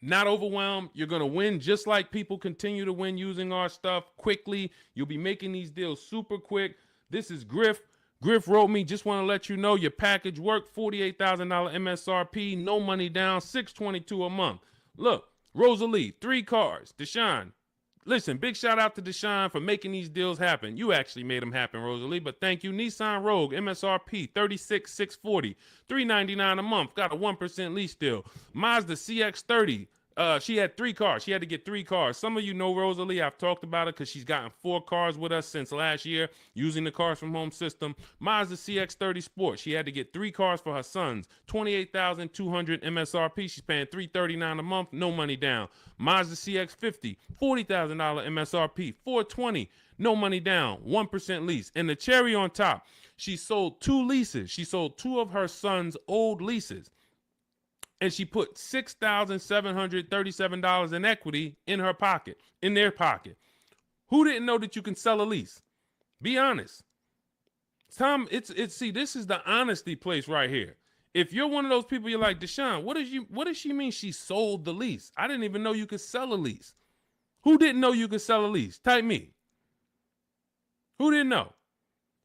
[SPEAKER 1] not overwhelmed, you're going to win just like people continue to win using our stuff quickly. You'll be making these deals super quick. This is Griff. Griff wrote me, just want to let you know your package worked, $48,000 MSRP, no money down, $622 a month. Look, Rosalie, 3 cars. Deshone, listen, big shout out to Deshone for making these deals happen. You actually made them happen, Rosalie, but thank you. Nissan Rogue, MSRP, $36,640, $399 a month, got a 1% lease deal. Mazda CX-30, she had 3 cars. She had to get 3 cars. Some of you know Rosalie. I've talked about it because she's gotten 4 cars with us since last year using the Cars from Home system. Mazda CX-30 Sport. She had to get 3 cars for her sons. $28,200 MSRP. She's paying $339 a month. No money down. Mazda CX-50. $40,000 MSRP. $420. No money down. 1% lease. And the cherry on top, she sold 2 leases. She sold 2 of her sons' old leases. And she put $6,737 in equity in her pocket, in their pocket. Who didn't know that you can sell a lease? Be honest. Tom, see, this is the honesty place right here. If you're one of those people, you're like, Deshone, what does she mean she sold the lease? I didn't even know you could sell a lease. Who didn't know you could sell a lease? Type me. Who didn't know?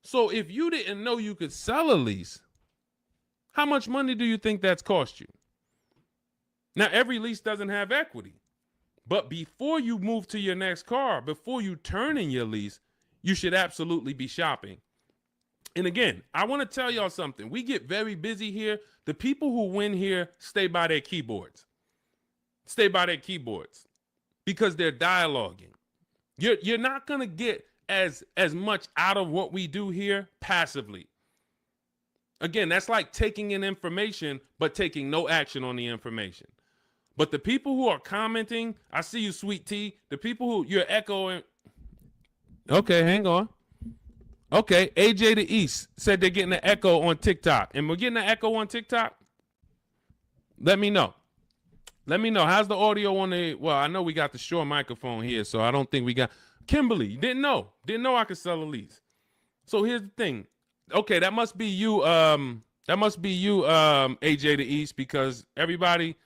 [SPEAKER 1] So if you didn't know you could sell a lease, how much money do you think that's cost you? Now, every lease doesn't have equity, but before you move to your next car, before you turn in your lease, you should absolutely be shopping. And again, I want to tell y'all something. We get very busy here. The people who win here stay by their keyboards. Stay by their keyboards because they're dialoguing. You're not going to get as much out of what we do here passively. Again, that's like taking in information, but taking no action on the information. But the people who are commenting, I see you, Sweet Tea. The people who you're echoing. Okay, hang on. Okay, AJ the East said they're getting an echo on TikTok. And we're getting an echo on TikTok? Let me know. Let me know. How's the audio on the, well, I know we got the Shure microphone here, so I don't think we got, Kimberly, didn't know I could sell a lease. So here's the thing. Okay, that must be you, AJ the East, because everybody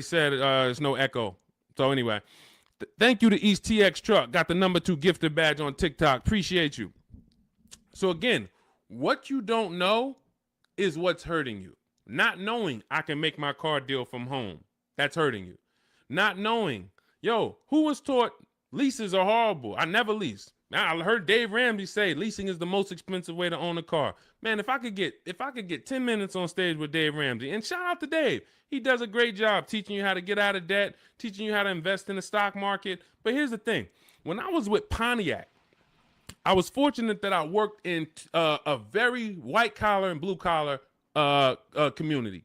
[SPEAKER 1] said there's no echo. So anyway, thank you to East TX Truck. Got the #2 gifted badge on TikTok. Appreciate you. So again, what you don't know is what's hurting you. Not knowing I can make my car deal from home. That's hurting you. Not knowing, who was taught leases are horrible? I never leased. I heard Dave Ramsey say leasing is the most expensive way to own a car. Man, if I could get 10 minutes on stage with Dave Ramsey, and shout out to Dave. He does a great job teaching you how to get out of debt, teaching you how to invest in the stock market. But here's the thing. When I was with Pontiac, I was fortunate that I worked in a very white collar and blue collar county,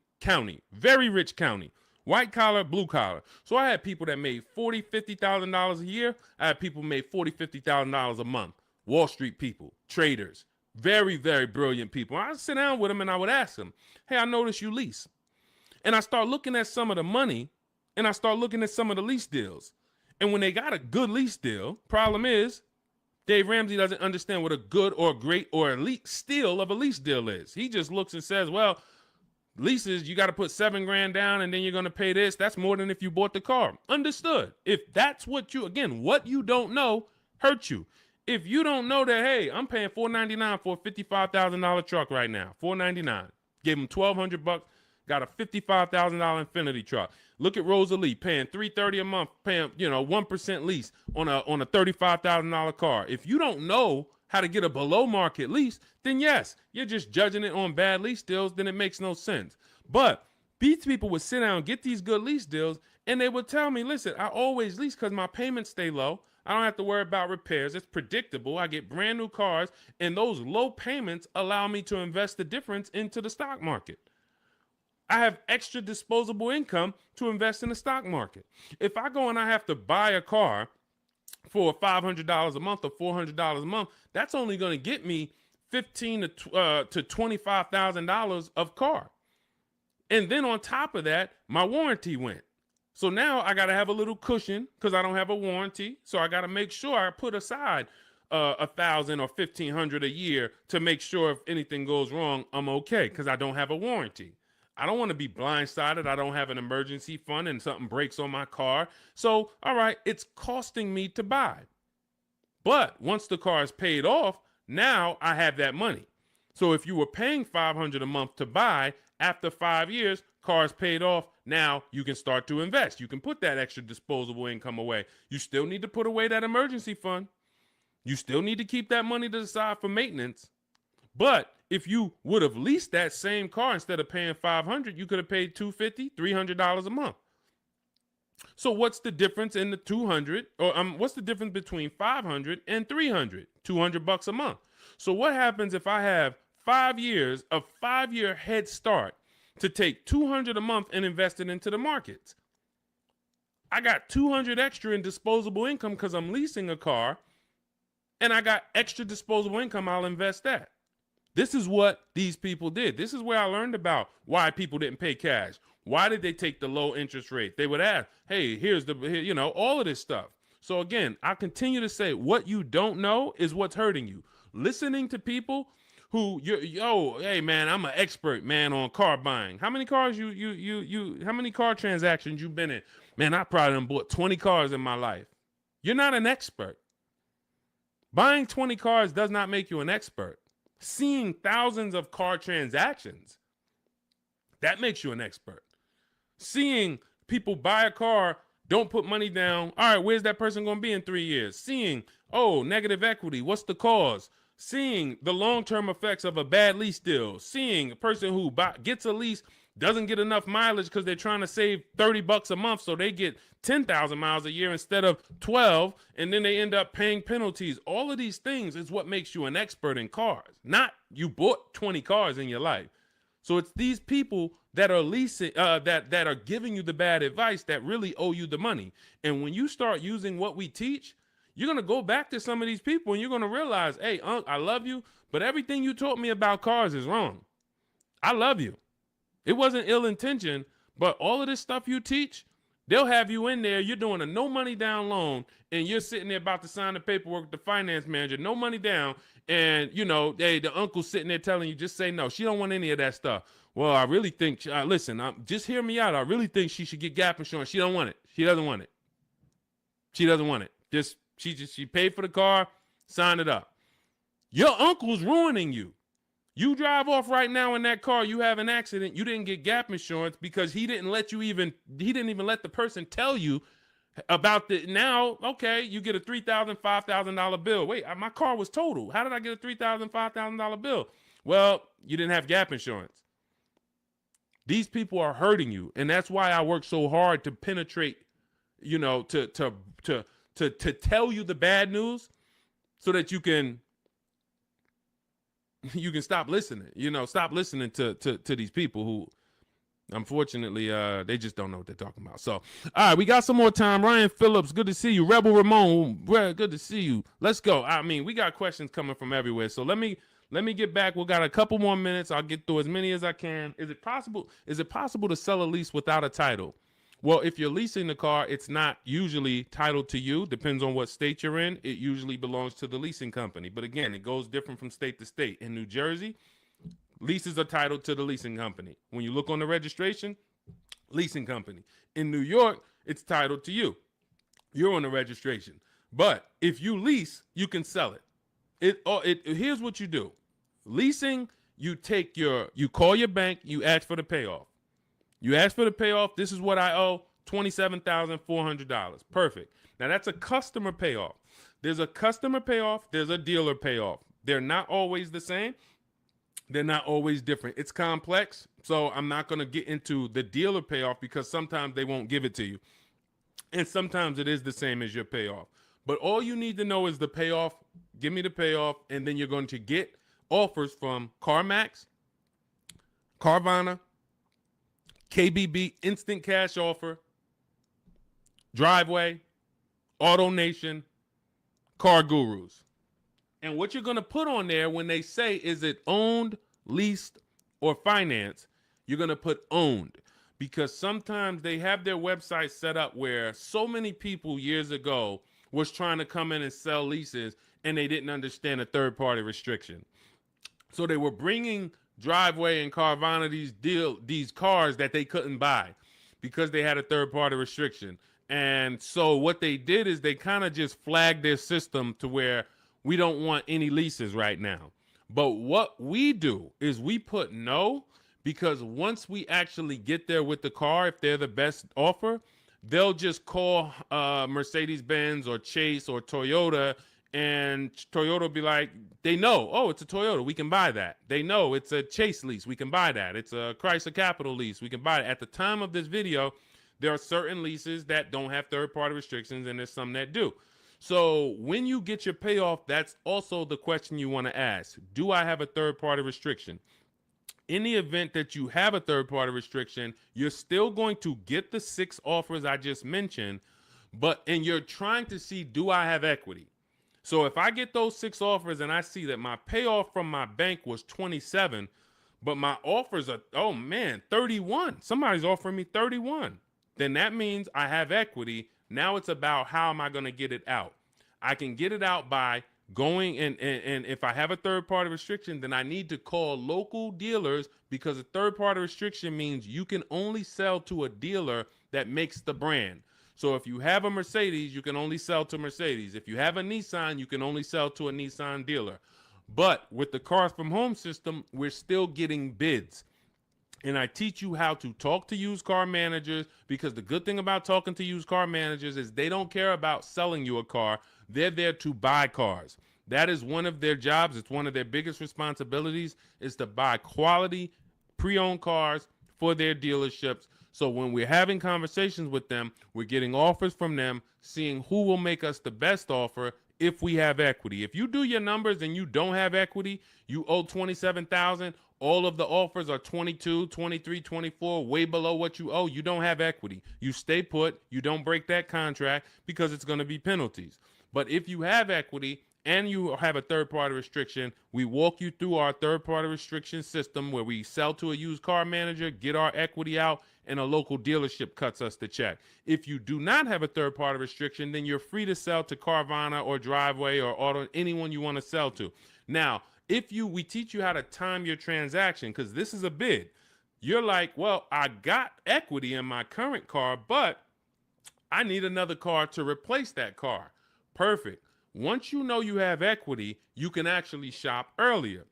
[SPEAKER 1] very rich county. White collar, blue collar. So I had people that made $40,000, $50,000 a year. I had people who made $40,000, $50,000 a month. Wall Street people, traders, very, very brilliant people. I'd sit down with them and I would ask them, hey, I noticed you lease. And I start looking at some of the money and I start looking at some of the lease deals. And when they got a good lease deal, problem is Dave Ramsey doesn't understand what a good or great or elite steal of a lease deal is. He just looks and says, well, leases, you got to put $7,000 down and then you're going to pay this. That's more than if you bought the car. Understood. If that's what you don't know hurts you. If you don't know that, hey, I'm paying $499 for a $55,000 truck right now, $499. Gave him $1,200, got a $55,000 Infinity truck. Look at Rosalie paying $330 a month, paying 1% lease on a $35,000 car. If you don't know how to get a below market lease, then yes, you're just judging it on bad lease deals, then it makes no sense. But these people would sit down, get these good lease deals, and they would tell me, listen, I always lease because my payments stay low. I don't have to worry about repairs. It's predictable. I get brand new cars, and those low payments allow me to invest the difference into the stock market. I have extra disposable income to invest in the stock market. If I go and I have to buy a car for $500 a month or $400 a month, that's only going to get me $15,000 to $25,000 of car. And then on top of that, my warranty went. So now I got to have a little cushion because I don't have a warranty. So I got to make sure I put aside $1,000 or $1,500 a year to make sure if anything goes wrong, I'm okay because I don't have a warranty. I don't want to be blindsided. I don't have an emergency fund and something breaks on my car. So, all right, it's costing me to buy. But once the car is paid off, now I have that money. So if you were paying $500 a month to buy, after 5 years, car is paid off. Now you can start to invest. You can put that extra disposable income away. You still need to put away that emergency fund. You still need to keep that money to the side for maintenance. But if you would have leased that same car instead of paying $500, you could have paid $250, $300 a month. So what's the difference in the 200 or what's the difference between 500 and 300? $200 a month. So what happens if I have 5 years, a 5-year head start to take $200 a month and invest it into the markets? I got $200 extra in disposable income because I'm leasing a car, and I got extra disposable income. I'll invest that. This is what these people did. This is where I learned about why people didn't pay cash. Why did they take the low interest rate? They would ask, hey, here's all of this stuff. So again, I continue to say what you don't know is what's hurting you. listening to people who hey man, I'm an expert, man, on car buying. How many cars how many car transactions you been in? Man, I probably done bought 20 cars in my life. You're not an expert. Buying 20 cars does not make you an expert. Seeing thousands of car transactions, that makes you an expert. Seeing people buy a car, don't put money down. All right, where's that person going to be in 3 years? Seeing, negative equity. What's the cause? Seeing the long-term effects of a bad lease deal. Seeing a person who gets a lease, doesn't get enough mileage because they're trying to save $30 a month, so they get 10,000 miles a year instead of 12, and then they end up paying penalties. All of these things is what makes you an expert in cars, not you bought 20 cars in your life. So it's these people that are leasing, that are giving you the bad advice that really owe you the money. And when you start using what we teach, you're going to go back to some of these people and you're going to realize, hey, Unc, I love you, but everything you taught me about cars is wrong. I love you. It wasn't ill intention, but all of this stuff you teach, they'll have you in there. You're doing a no money down loan and you're sitting there about to sign the paperwork with the finance manager, no money down. And, the uncle's sitting there telling you, just say no. She don't want any of that stuff. Well, I really think, listen, just hear me out. I really think she should get gap insurance. She don't want it. She doesn't want it. She doesn't want it. She paid for the car, sign it up. Your uncle's ruining you. You drive off right now in that car, you have an accident, you didn't get gap insurance because he didn't even let the person tell you about now, okay, you get a $3,000, $5,000 bill. Wait, my car was totaled. How did I get a $3,000, $5,000 bill? Well, you didn't have gap insurance. These people are hurting you, and that's why I work so hard to penetrate, to tell you the bad news so that you can stop listening, stop listening to these people who, unfortunately, they just don't know what they're talking about. So, all right, we got some more time. Ryan Phillips, good to see you. Rebel Ramon, good to see you. Let's go. I mean, we got questions coming from everywhere. So let me get back. We got a couple more minutes. I'll get through as many as I can. Is it possible to sell a lease without a title? Well, if you're leasing the car, it's not usually titled to you. Depends on what state you're in. It usually belongs to the leasing company. But again, it goes different from state to state. In New Jersey, leases are titled to the leasing company. When you look on the registration, leasing company. In New York, it's titled to you. You're on the registration. But if you lease, you can sell it. Here's what you do. Leasing, you call your bank, you ask for the payoff. You ask for the payoff. This is what I owe, $27,400. Perfect. Now, that's a customer payoff. There's a customer payoff. There's a dealer payoff. They're not always the same. They're not always different. It's complex, so I'm not going to get into the dealer payoff because sometimes they won't give it to you. And sometimes it is the same as your payoff. But all you need to know is the payoff. Give me the payoff, and then you're going to get offers from CarMax, Carvana, KBB, Instant Cash Offer, Driveway, Auto Nation, Car Gurus. And what you're going to put on there when they say, is it owned, leased, or financed, you're going to put owned. Because sometimes they have their website set up where so many people years ago was trying to come in and sell leases and they didn't understand a third-party restriction. So they were bringing Driveway and Carvana these cars that they couldn't buy because they had a third-party restriction. And so what they did is they kind of just flagged their system to where we don't want any leases right now. But what we do is we put no, because once we actually get there with the car, if they're the best offer, they'll just call Mercedes-Benz or Chase or Toyota, and Toyota will be like, they know, oh, it's a Toyota, we can buy that. They know it's a Chase lease, we can buy that. It's a Chrysler Capital lease, we can buy it. At the time of this video, there are certain leases that don't have third-party restrictions, and there's some that do. So when you get your payoff, that's also the question you want to ask. Do I have a third-party restriction? In the event that you have a third-party restriction, you're still going to get the 6 offers I just mentioned, and you're trying to see, do I have equity? So if I get those 6 offers and I see that my payoff from my bank was 27, but my offers are, 31. Somebody's offering me 31. Then that means I have equity. Now it's about how am I going to get it out? I can get it out by going and if I have a third party restriction, then I need to call local dealers, because a third party restriction means you can only sell to a dealer that makes the brand. So if you have a Mercedes, you can only sell to Mercedes. If you have a Nissan, you can only sell to a Nissan dealer. But with the Cars from Home system, we're still getting bids. And I teach you how to talk to used car managers, because the good thing about talking to used car managers is they don't care about selling you a car. They're there to buy cars. That is one of their jobs. It's one of their biggest responsibilities, is to buy quality pre-owned cars for their dealerships. So when we're having conversations with them, we're getting offers from them, seeing who will make us the best offer if we have equity. If you do your numbers and you don't have equity, you owe 27,000, all of the offers are 22, 23, 24, way below what you owe. You don't have equity. You stay put. You don't break that contract, because it's going to be penalties. But if you have equity and you have a third-party restriction, we walk you through our third-party restriction system, where we sell to a used car manager, get our equity out, and a local dealership cuts us the check. If you do not have a third-party restriction, then you're free to sell to Carvana or Driveway or Auto, anyone you want to sell to. Now, we teach you how to time your transaction, because this is a bid. You're like, well, I got equity in my current car, but I need another car to replace that car. Perfect. Once you know you have equity, you can actually shop earlier.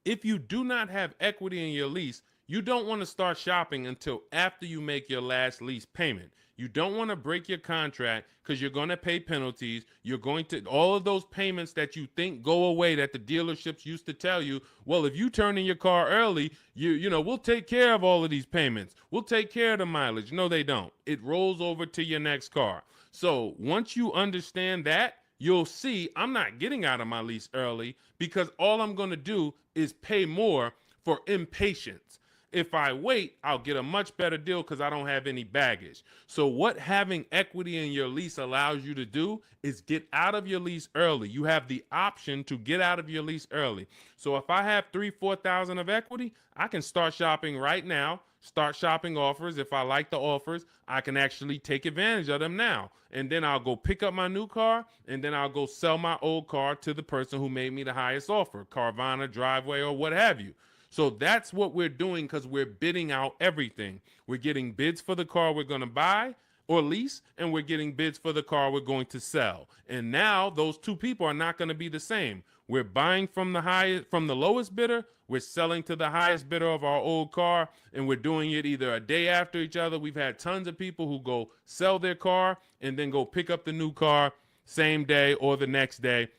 [SPEAKER 1] If you do not have equity in your lease, you don't want to start shopping until after you make your last lease payment. You don't want to break your contract, because you're going to pay penalties. You're going to, all of those payments that you think go away, that the dealerships used to tell you, well, if you turn in your car early, we'll take care of all of these payments. We'll take care of the mileage. No, they don't. It rolls over to your next car. So once you understand that, you'll see I'm not getting out of my lease early, because all I'm going to do is pay more for impatience. If I wait, I'll get a much better deal, because I don't have any baggage. So what having equity in your lease allows you to do is get out of your lease early. You have the option to get out of your lease early. So if I have 3,000-4,000 of equity, I can start shopping right now, start shopping offers. If I like the offers, I can actually take advantage of them now. And then I'll go pick up my new car, and then I'll go sell my old car to the person who made me the highest offer, Carvana, Driveway, or what have you. So that's what we're doing, because we're bidding out everything. We're getting bids for the car we're going to buy or lease, and we're getting bids for the car we're going to sell. And now those two people are not going to be the same. We're buying from the lowest bidder, we're selling to the highest bidder of our old car, and we're doing it either a day after each other. We've had tons of people who go sell their car and then go pick up the new car same day or the next day,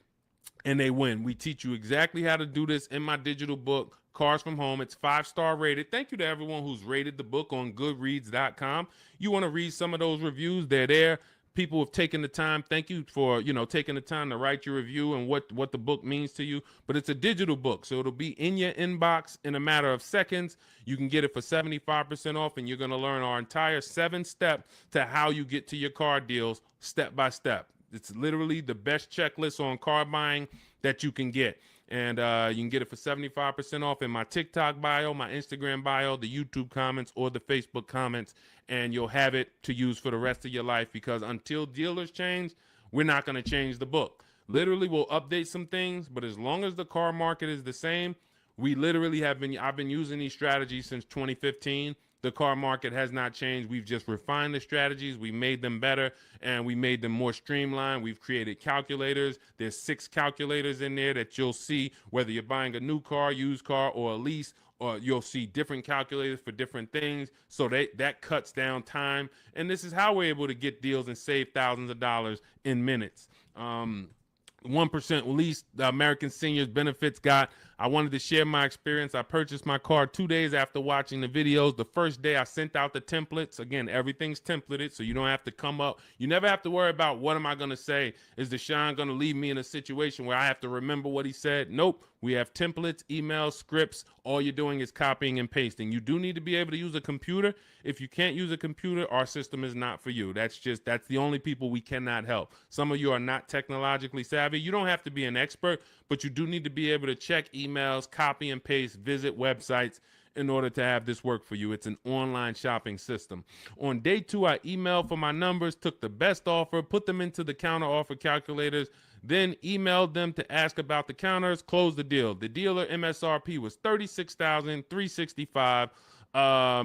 [SPEAKER 1] and they win. We teach you exactly how to do this in my digital book, Cars from Home. It's 5-star rated. Thank you to everyone who's rated the book on goodreads.com. You want to read some of those reviews, they're there. People have taken the time. Thank you for, taking the time to write your review and what the book means to you. But it's a digital book, so it'll be in your inbox in a matter of seconds. You can get it for 75% off, and you're going to learn our entire 7-step to how you get to your car deals step by step. It's literally the best checklist on car buying that you can get. And you can get it for 75% off in my TikTok bio, my Instagram bio, the YouTube comments, or the Facebook comments. And you'll have it to use for the rest of your life, because until dealers change, we're not going to change the book. Literally, we'll update some things, but as long as the car market is the same, we literally I've been using these strategies since 2015. The car market has not changed. We've just refined the strategies. We made them better, and we made them more streamlined. We've created calculators. There's 6 calculators in there that you'll see whether you're buying a new car, used car, or a lease, or you'll see different calculators for different things. So that cuts down time. And this is how we're able to get deals and save thousands of dollars in minutes. 1% lease, the American Seniors Benefits Guide. I wanted to share my experience. I purchased my car 2 days after watching the videos. The first day I sent out the templates. Again, everything's templated, so you don't have to come up. You never have to worry about what am I going to say. Is Deshone going to leave me in a situation where I have to remember what he said? Nope. We have templates, emails, scripts. All you're doing is copying and pasting. You do need to be able to use a computer. If you can't use a computer, our system is not for you. That's the only people we cannot help. Some of you are not technologically savvy. You don't have to be an expert, but you do need to be able to check emails, copy and paste, visit websites in order to have this work for you. It's an online shopping system. On day 2, I emailed for my numbers, took the best offer, put them into the counter offer calculators. then emailed them to ask about the counters, closed the deal. The dealer MSRP was $36,365.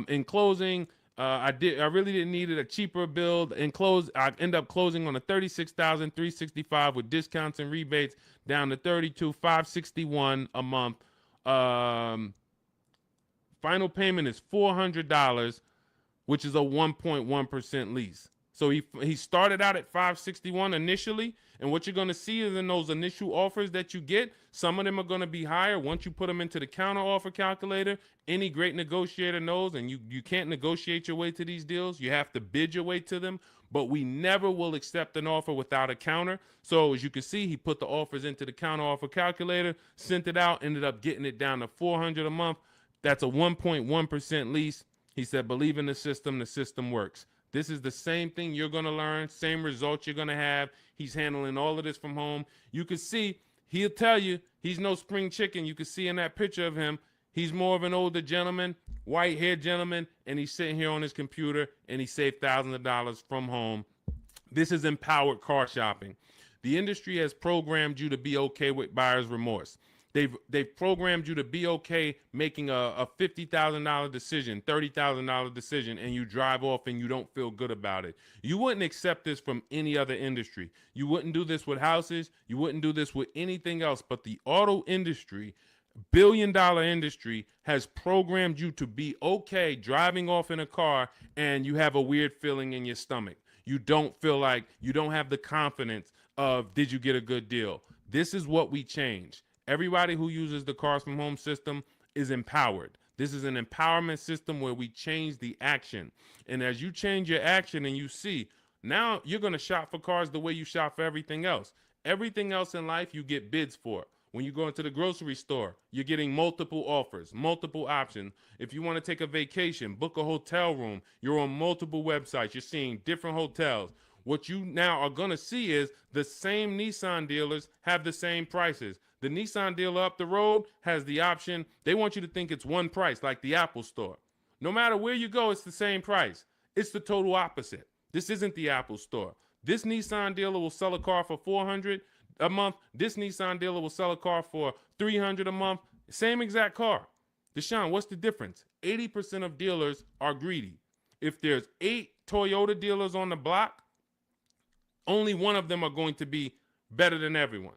[SPEAKER 1] In closing, I really didn't need it, a cheaper build. In close, I end up closing on a $36,365 with discounts and rebates down to $32,561 a month. Final payment is $400, which is a 1.1% lease. So he started out at 561 initially, and what you're going to see is in those initial offers that you get, some of them are going to be higher once you put them into the counter offer calculator. Any great negotiator knows, and you can't negotiate your way to these deals. You have to bid your way to them, but we never will accept an offer without a counter. So as you can see, he put the offers into the counter offer calculator, sent it out, ended up getting it down to $400 a month. That's a 1.1% lease. He said, believe in the system works. This is the same thing you're going to learn, same results you're going to have. He's handling all of this from home. You can see, he'll tell you, he's no spring chicken. You can see in that picture of him, he's more of an older gentleman, white-haired gentleman, and he's sitting here on his computer, and he saved thousands of dollars from home. This is empowered car shopping. The industry has programmed you to be okay with buyer's remorse. They've programmed you to be okay making a $50,000 decision, $30,000 decision, and you drive off and you don't feel good about it. You wouldn't accept this from any other industry. You wouldn't do this with houses. You wouldn't do this with anything else. But the auto industry, billion-dollar industry, has programmed you to be okay driving off in a car and you have a weird feeling in your stomach. You don't feel like, you don't have the confidence of, did you get a good deal? This is what we change. Everybody who uses the Cars from Home system is empowered. This is an empowerment system where we change the action. And as you change your action and you see, now you're going to shop for cars the way you shop for everything else. Everything else in life you get bids for. When you go into the grocery store, you're getting multiple offers, multiple options. If you want to take a vacation, book a hotel room, you're on multiple websites. You're seeing different hotels. What you now are going to see is the same Nissan dealers have the same prices. The Nissan dealer up the road has the option. They want you to think it's one price, like the Apple store. No matter where you go, it's the same price. It's the total opposite. This isn't the Apple store. This Nissan dealer will sell a car for $400 a month. This Nissan dealer will sell a car for $300 a month. Same exact car. Deshone, what's the difference? 80% of dealers are greedy. If there's 8 Toyota dealers on the block, only one of them are going to be better than everyone.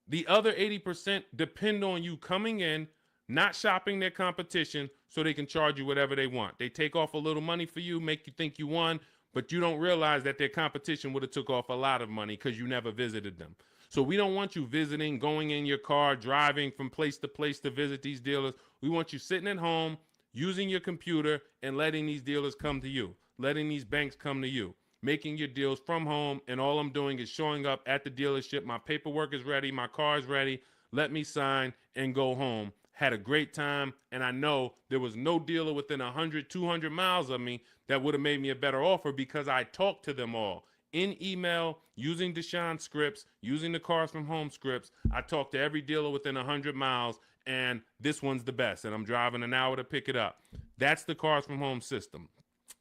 [SPEAKER 1] The other 80% depend on you coming in, not shopping their competition so they can charge you whatever they want. They take off a little money for you, make you think you won, but you don't realize that their competition would have took off a lot of money because you never visited them. So we don't want you visiting, going in your car, driving from place to visit these dealers. We want you sitting at home, using your computer, and letting these dealers come to you, letting these banks come to you, making your deals from home, and all I'm doing is showing up at the dealership. My paperwork is ready. My car is ready. Let me sign and go home. Had a great time, and I know there was no dealer within 100, 200 miles of me that would have made me a better offer because I talked to them all. In email, using Deshone scripts, using the Cars from Home scripts, I talked to every dealer within 100 miles, and this one's the best, and I'm driving an hour to pick it up. That's the Cars from Home system.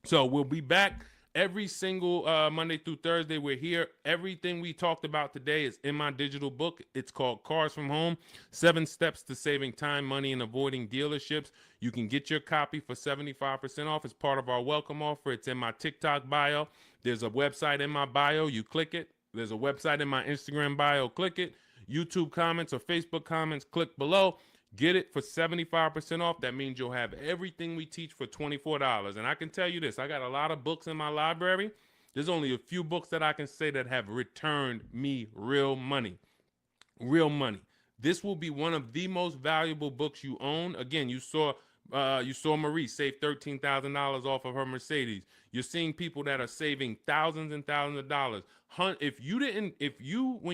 [SPEAKER 1] So we'll be back every single Monday through Thursday. We're here. Everything we talked about today is in my digital book. It's called Cars from Home, 7 Steps to Saving Time, Money, and Avoiding Dealerships. You can get your copy for 75% off as part of our welcome offer. It's in my TikTok bio. There's a website in my bio. You click it. There's a website in my Instagram bio. Click it. YouTube comments or Facebook comments, click below. Get it for 75% off. That means you'll have everything we teach for $24. And I can tell you this, I got a lot of books in my library. There's only a few books that I can say that have returned me real money. Real money. This will be one of the most valuable books you own. Again, you saw Marie save $13,000 off of her Mercedes. You're seeing people that are saving thousands and thousands of dollars. When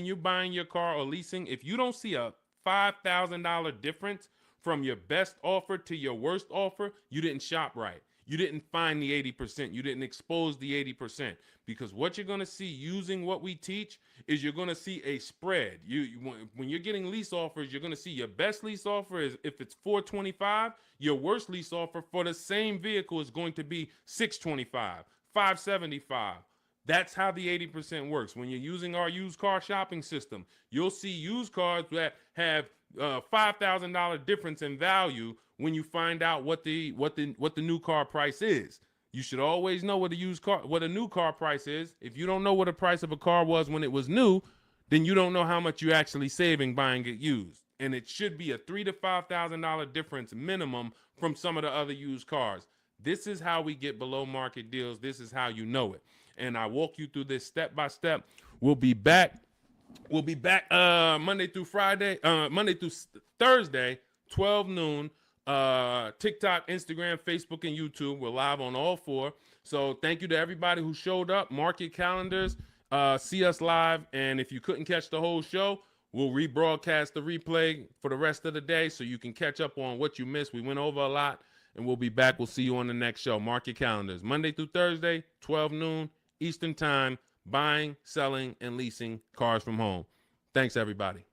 [SPEAKER 1] you're buying your car or leasing, if you don't see a $5,000 difference from your best offer to your worst offer, you didn't shop right. You didn't find the 80%. You didn't expose the 80%. Because what you're going to see using what we teach is you're going to see a spread. When you're getting lease offers, you're going to see your best lease offer is if it's $425, your worst lease offer for the same vehicle is going to be $625, $575. That's how the 80% works. When you're using our used car shopping system, you'll see used cars that have $5,000 difference in value when you find out what the new car price is. You should always know what a new car price is. If you don't know what the price of a car was when it was new, then you don't know how much you're actually saving buying it used. And it should be a $3,000 to $5,000 difference minimum from some of the other used cars. This is how we get below market deals. This is how you know it. And I walk you through this step by step. We'll be back. Monday through Friday, Monday through Thursday, 12 noon. TikTok, Instagram, Facebook, and YouTube. We're live on all four. So thank you to everybody who showed up. Mark your calendars. See us live. And if you couldn't catch the whole show, we'll rebroadcast the replay for the rest of the day so you can catch up on what you missed. We went over a lot, and we'll be back. We'll see you on the next show. Mark your calendars. Monday through Thursday, 12 noon Eastern Time, buying, selling, and leasing cars from home. Thanks, everybody.